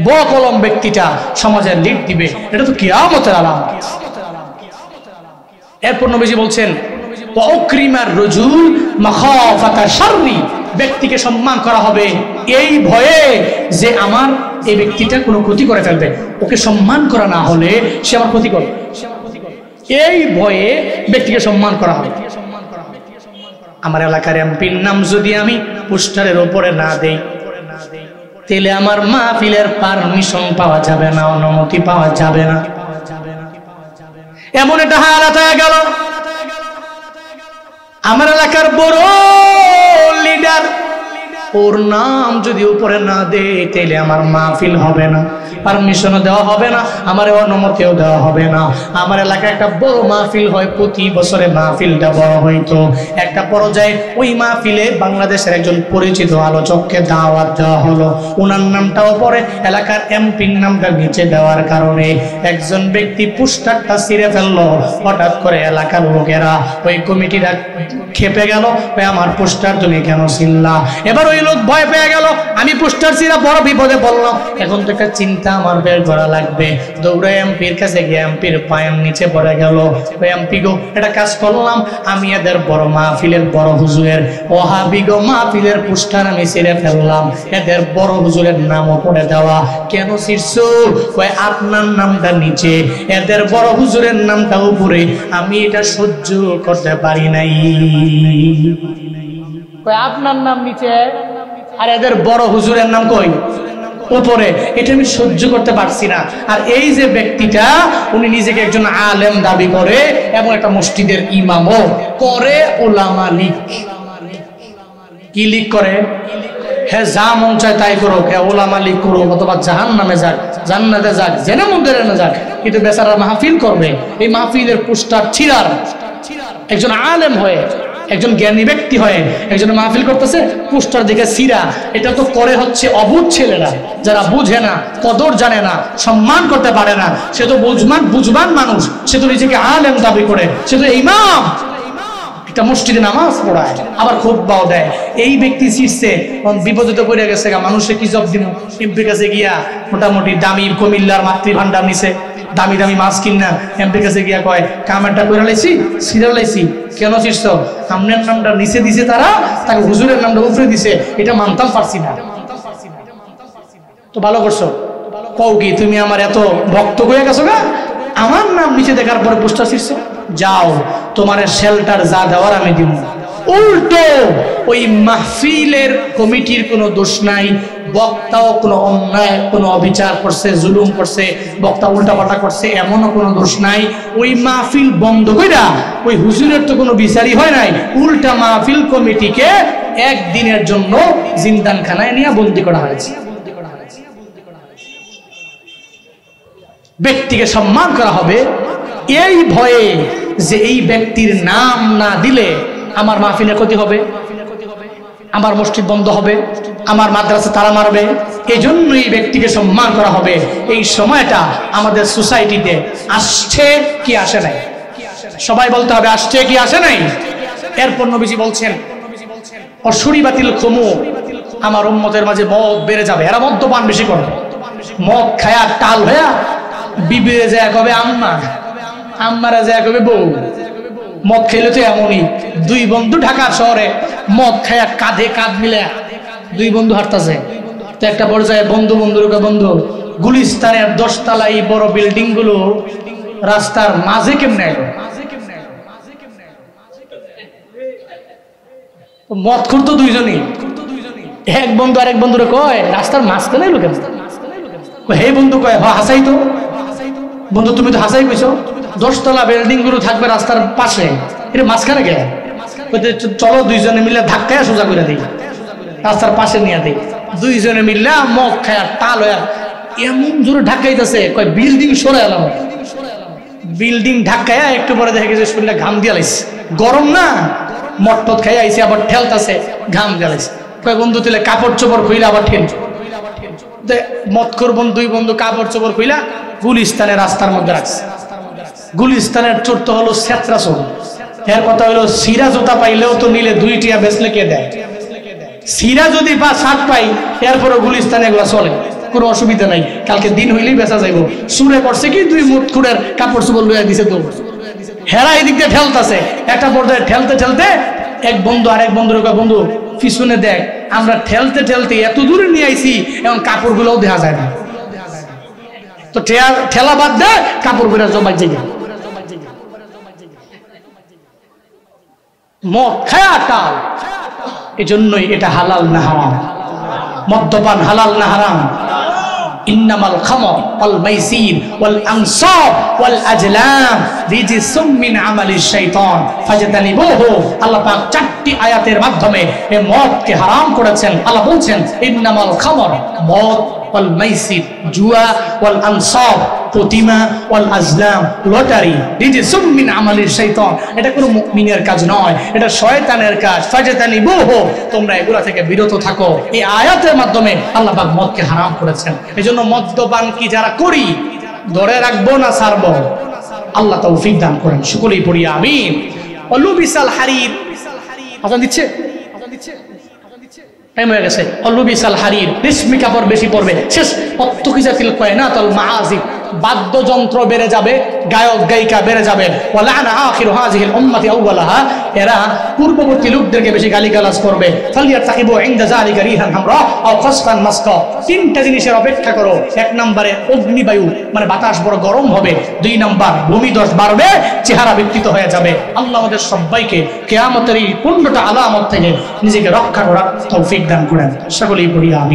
বকলম ব্যক্তিটা সমাজের লিড দিবে, এটা তো কিয়ামতের আলামত। এরপর নবীজি বলছেন ওয়াউকরিমার রাজুল মাখাফাতা শাররি, ব্যক্তিকে সম্মান করা হবে এই ভয়ে যে আমার এই ব্যক্তিটা কোনো ক্ষতি করে ফেলবে, ওকে সম্মান করা না হলে সে আমার ক্ষতি করবে, এই ভয়ে ব্যক্তিকে সম্মান করা হবে। আমার এলাকার এমপির নাম যদি আমি পোস্টারের উপরে না দেই, তাহলে আমার মাহফিলের পারমিশন পাওয়া যাবে না, অনুমতি পাওয়া যাবে না। এমন একটা হালাত হয়ে গেল, আমার এলাকার বড় লিডার, ওর নাম যদি উপরে না দেয় তাহলে আমার মাহফিল হবে না, পারমিশনও দেওয়া হবে না, আমার অনুমতিও দেওয়া হবে না। আমার এলাকায় একটা বড় মাহফিল হয়, প্রতি বছরে মাহফিলটা বড় হইতো। একটা পর্যায়ে ওই মাহফিলে বাংলাদেশের একজন পরিচিত আলোচককে দাওয়াত দেওয়া হলো, ওনার নামটাও পরে এলাকার এমপির নামটা নিচে দেওয়ার কারণে একজন ব্যক্তি পোস্টারটা ছিঁড়ে ফেললো। হঠাৎ করে এলাকার লোকেরা, ওই কমিটিরা খেপে গেল, আমার পোস্টার তুমি কেন ছিঁড়লা? এবার ওই লোক ভয় পেয়ে গেল, আমি পোস্টার ছিঁড়া বড় বিপদে পড়লাম, এখন তো একটা চিন্তা আমার বের করা লাগবে। দৌড়ে এমপির কাছে গিয়ে এমপির পায়ের নিচে পড়ে গেল, এমপি গো একটা কাজ করলাম, আমি এদের বড় মাহফিলের বড় হুজুরের ওয়াহাবি গো মাহফিলের পোস্টার আমি ছিঁড়ে ফেললাম, এদের বড় হুজুরের নামও পড়ে দেওয়া। কেন ছিঁড়ছো? কয় আপনার নামটা নিচে, এদের বড় হুজুরের নামটা উপরে, আমি এটা সহ্য করতে পারি নাই। আপনার নাম নিচে, আর এদের বড় হুজুরের নাম কই? উপরে। এটা আমি সহ্য করতে পারছি না। আর এই যে ব্যক্তিটা, উনি নিজেকে একজন আলেম দাবি করে এবং একটা মসজিদের ইমামও করে ওলামা লীগ। কি লীগ করে? হ্যাঁ, যা মন চায় তাই করুক, হ্যাঁ ওলামা লীগ করুক, অথবা জাহান্নামে যাক, জান্নাতে যাক, জেনে মন্দিরে না যাক, কিন্তু বেচারা মাহফিল করবে। এই মাহফিলের পোস্টার ছিঁড়ার, একজন আলেম হয়ে, একজন জ্ঞানী ব্যক্তি হয়ে একজন মাহফিল করতেছে, পোস্টার দিকে ছিঁড়া। এটা তো করে হচ্ছে অবুঝ ছেলেরা, যারা বুঝে না, কদর জানে না, সম্মান করতে পারে না। সে তো বুঝবান মানুষ, সে তো নিজেকে আলেম দাবি করে, সে তো ইমাম, একটা মসজিদে নামাজ পড়ায়, আবার খুতবাও দেয়। এই ব্যক্তি শিখছে, বিপদে তো পড়ে গেছে, মানুষে কি জব দিন, এমপির কাছে গিয়া মোটামুটি দামি কুমিল্লার মাতৃভান্ডার নিছে, দামি দামি মাছ কিনা এমপির কাছে গিয়া কয়, কামেরটা করে লাইছি, সিরিয়াল লাইছি। কেন শিখছ? আমনের নামটা নিচে দিছে তারা, তাকে হুজুরের নামটা উপরে দিছে, এটা মানতাম পারছি না। তো ভালো করছো, কও কি তুমি আমার এত ভক্ত হয়ে গেছো গা, আমার নাম নিচে দেখার পরে পোস্টার শিখছো? যাও, তোমার শেল্টার যা দেওয়ার আমি দিব। উল্টো ওই মাহফিলের কমিটির কোনো দোষ নাই, বক্তাও কোনো অন্যায়, কোনো অবিচার করছে, জুলুম করছে, বক্তা উল্টাপাল্টা করছে, এমনও কোনো দোষ নাই। ওই মাহফিল বন্ধ কইরা ওই হুজুরের তো কোনো বিচারই হয় নাই, উল্টা মাহফিল কমিটিকে একদিনের জন্য জিন্দানখানায় নিয়ে বন্দী করা হয়েছে। ব্যক্তিকে সম্মান করা হবে এই ভয়ে যে এই ব্যক্তির নাম না দিলে আমার মাহফিলের ক্ষতি হবে, আমার মসজিদ বন্ধ হবে, আমার মাদ্রাসা তালা মারবে, এই জন্য এই ব্যক্তিকে সম্মান করা হবে। এই সময়টা আমাদের সোসাইটিতে আসছে কি আসে নাই? সবাই বলতে হবে আসছে কি আসে নাই? এরপর নবীজি বলছেন, অসুরি বাতিল খমু, আমার উম্মতের মাঝে মদ বেড়ে যাবে, এরা মদ্যপান বেশি করবে, মদ খায়া টাল হইয়া বিবিরে যায় কবে আম্মা, আম্মারা যায় কবে বউ। মদ খেলে তো এমনই, দুই বন্ধু ঢাকার শহরে মদ খায়া কাঁধে কাঁধ মিলে দুই বন্ধু হাঁটতেছে, তো একটা পর্যায়ে বন্ধু বন্ধু গুলিস্তানের 10 তলা এই বড় বিল্ডিং গুলো রাস্তার মাঝে কেমনে এলো? মদ খুঁড়তো দুইজনই, এক বন্ধু আরেক বন্ধুরে কয় রাস্তার মাঝখানে এলো কেন? হে বন্ধু কয়, হাসাই তো। বন্ধু তুমি তো হাসাই কইছো, 10 তলা বিল্ডিং গুলো থাকবে রাস্তার পাশে, এটা মাঝখানে কে? চলো দুইজনে মিলে ধাক্কায় সোজা করে দিই, রাস্তার পাশে নিয়ে দিই। দুইজনে মিলে মদ খায়া টাল হয়ে এমন জোরে ঢাকাইতেছে, কয় বিল্ডিং সরে এলাম। বিল্ডিং ঢাকায় একটু পরে দেখে গেছে শরীরে ঘাম দিয়া লাইছে, গরম না, মটপট খাই আইসে আবার ঠেলতেছে, ঘাম দিয়া লাইছে। কয় বন্ধু তুলে কাপড় চোপড় খুইলা আবার ঠেল। মদ করবো দুই বন্ধু কাপড় চোপড় খুইলা গুলিস্তানের রাস্তার মধ্যে রাখছে। গুলিস্তানের চোর তো হলো ছেত্রা চোর। এর কথা হলো সিরা জুতা পাইলেও তো নিলে 2 টিয়া বেচলে কে দেয়? সিরা যদি বা শার্ট পাই, এরপরে গুলিস্তানে এগুলা চলে, কোনো অসুবিধা নাই, কালকে দিন হইলেই বেচা যাইব। সুরে করছে কি 2 মুঠ খুঁড়ের কাপড় চোপড় লইয়া দিছে, তো হেরা এদিক দিয়ে ঠেলতেছে। একটা পর্যায়ে ঠেলতে ঠেলতে এক বন্ধু আরেক বন্ধুর কয়, বন্ধু পিছনে দেখ, আমরা ঠেলতে ঠেলতে এত দূরে নিয়ে আইছি, এখন কাপড় গুলোও দেখা যায় না। তো ঠেলা বাদ দে, কাপড় গুলা জমাই যাই। মদ খায়া টাল, এই জন্যই এটা হালাল না হারাম? মদ্যপান হালাল না হারাম? ইন্নামাল খামর ওয়াল মাইসির ওয়াল আনসাব ওয়াল আজলাম রিজসুম মিন আমালিশ শাইতান ফাজতানিবুহু। আল্লাহ পাক 4টি আয়াতের মাধ্যমে এই মদকে হারাম করেছেন। আল্লাহ বলছেন ইন্নামাল খামর, মদ, ওয়াল মাইসির জুয়া, ওয়াল আনসাব প্রতিমা, ওয়াল আজলাম লটারি, রিজসুম মিন আমালিশ শাইতান, এটা কোনো মুমিনের কাজ নয়, এটা শয়তানের কাজ। ফাজতানিবুহু, তোমরা এগুলা থেকে বিরত থাকো। এই আয়াতের মাধ্যমে আল্লাহ পাক মদকে হারাম করেছেন। এজন্য মদ্যপান কি যারা করি ধরে রাখবো না ছাড়বো? আল্লাহ তৌফিক দান করেন, সকলেই পড়ি আমিন। অলুবিসাল হারির, আজান দিচ্ছে, টাইম হয়ে গেছে। অলুবিসাল হারির, রেশমি কাপড় বেশি পড়বে, শেষ। অত্তকিজাতিল কয়নাতুল মাআজিব, বাদ্যযন্ত্র বেড়ে যাবে, গায়ক গায়িকা বেড়ে যাবে। ওয়ালানা আখিরু হাযিহিল উম্মতি আউওয়ালাহা, এরা পূর্ববর্তী লোকদেরকে বেশি গালিগালাজ করবে। ফালিয়াতাকিবু ইনদা যালিকা রিহান হামরা আও খাসফান মাসকা, তিনটা জিনিসের অপেক্ষা করো। এক নম্বরে অগ্নিবায়ু, মানে বাতাস বড় গরম হবে। দুই নম্বর ভূমিধস বাড়বে, চেহারা বিকৃত হয়ে যাবে। আল্লাহ আমাদের সবাইকে কিয়ামতের এই 15টা আলামত থেকে নিজেকে রক্ষা করার তৌফিক দান করেন। সকলেই পড়ি আমিন।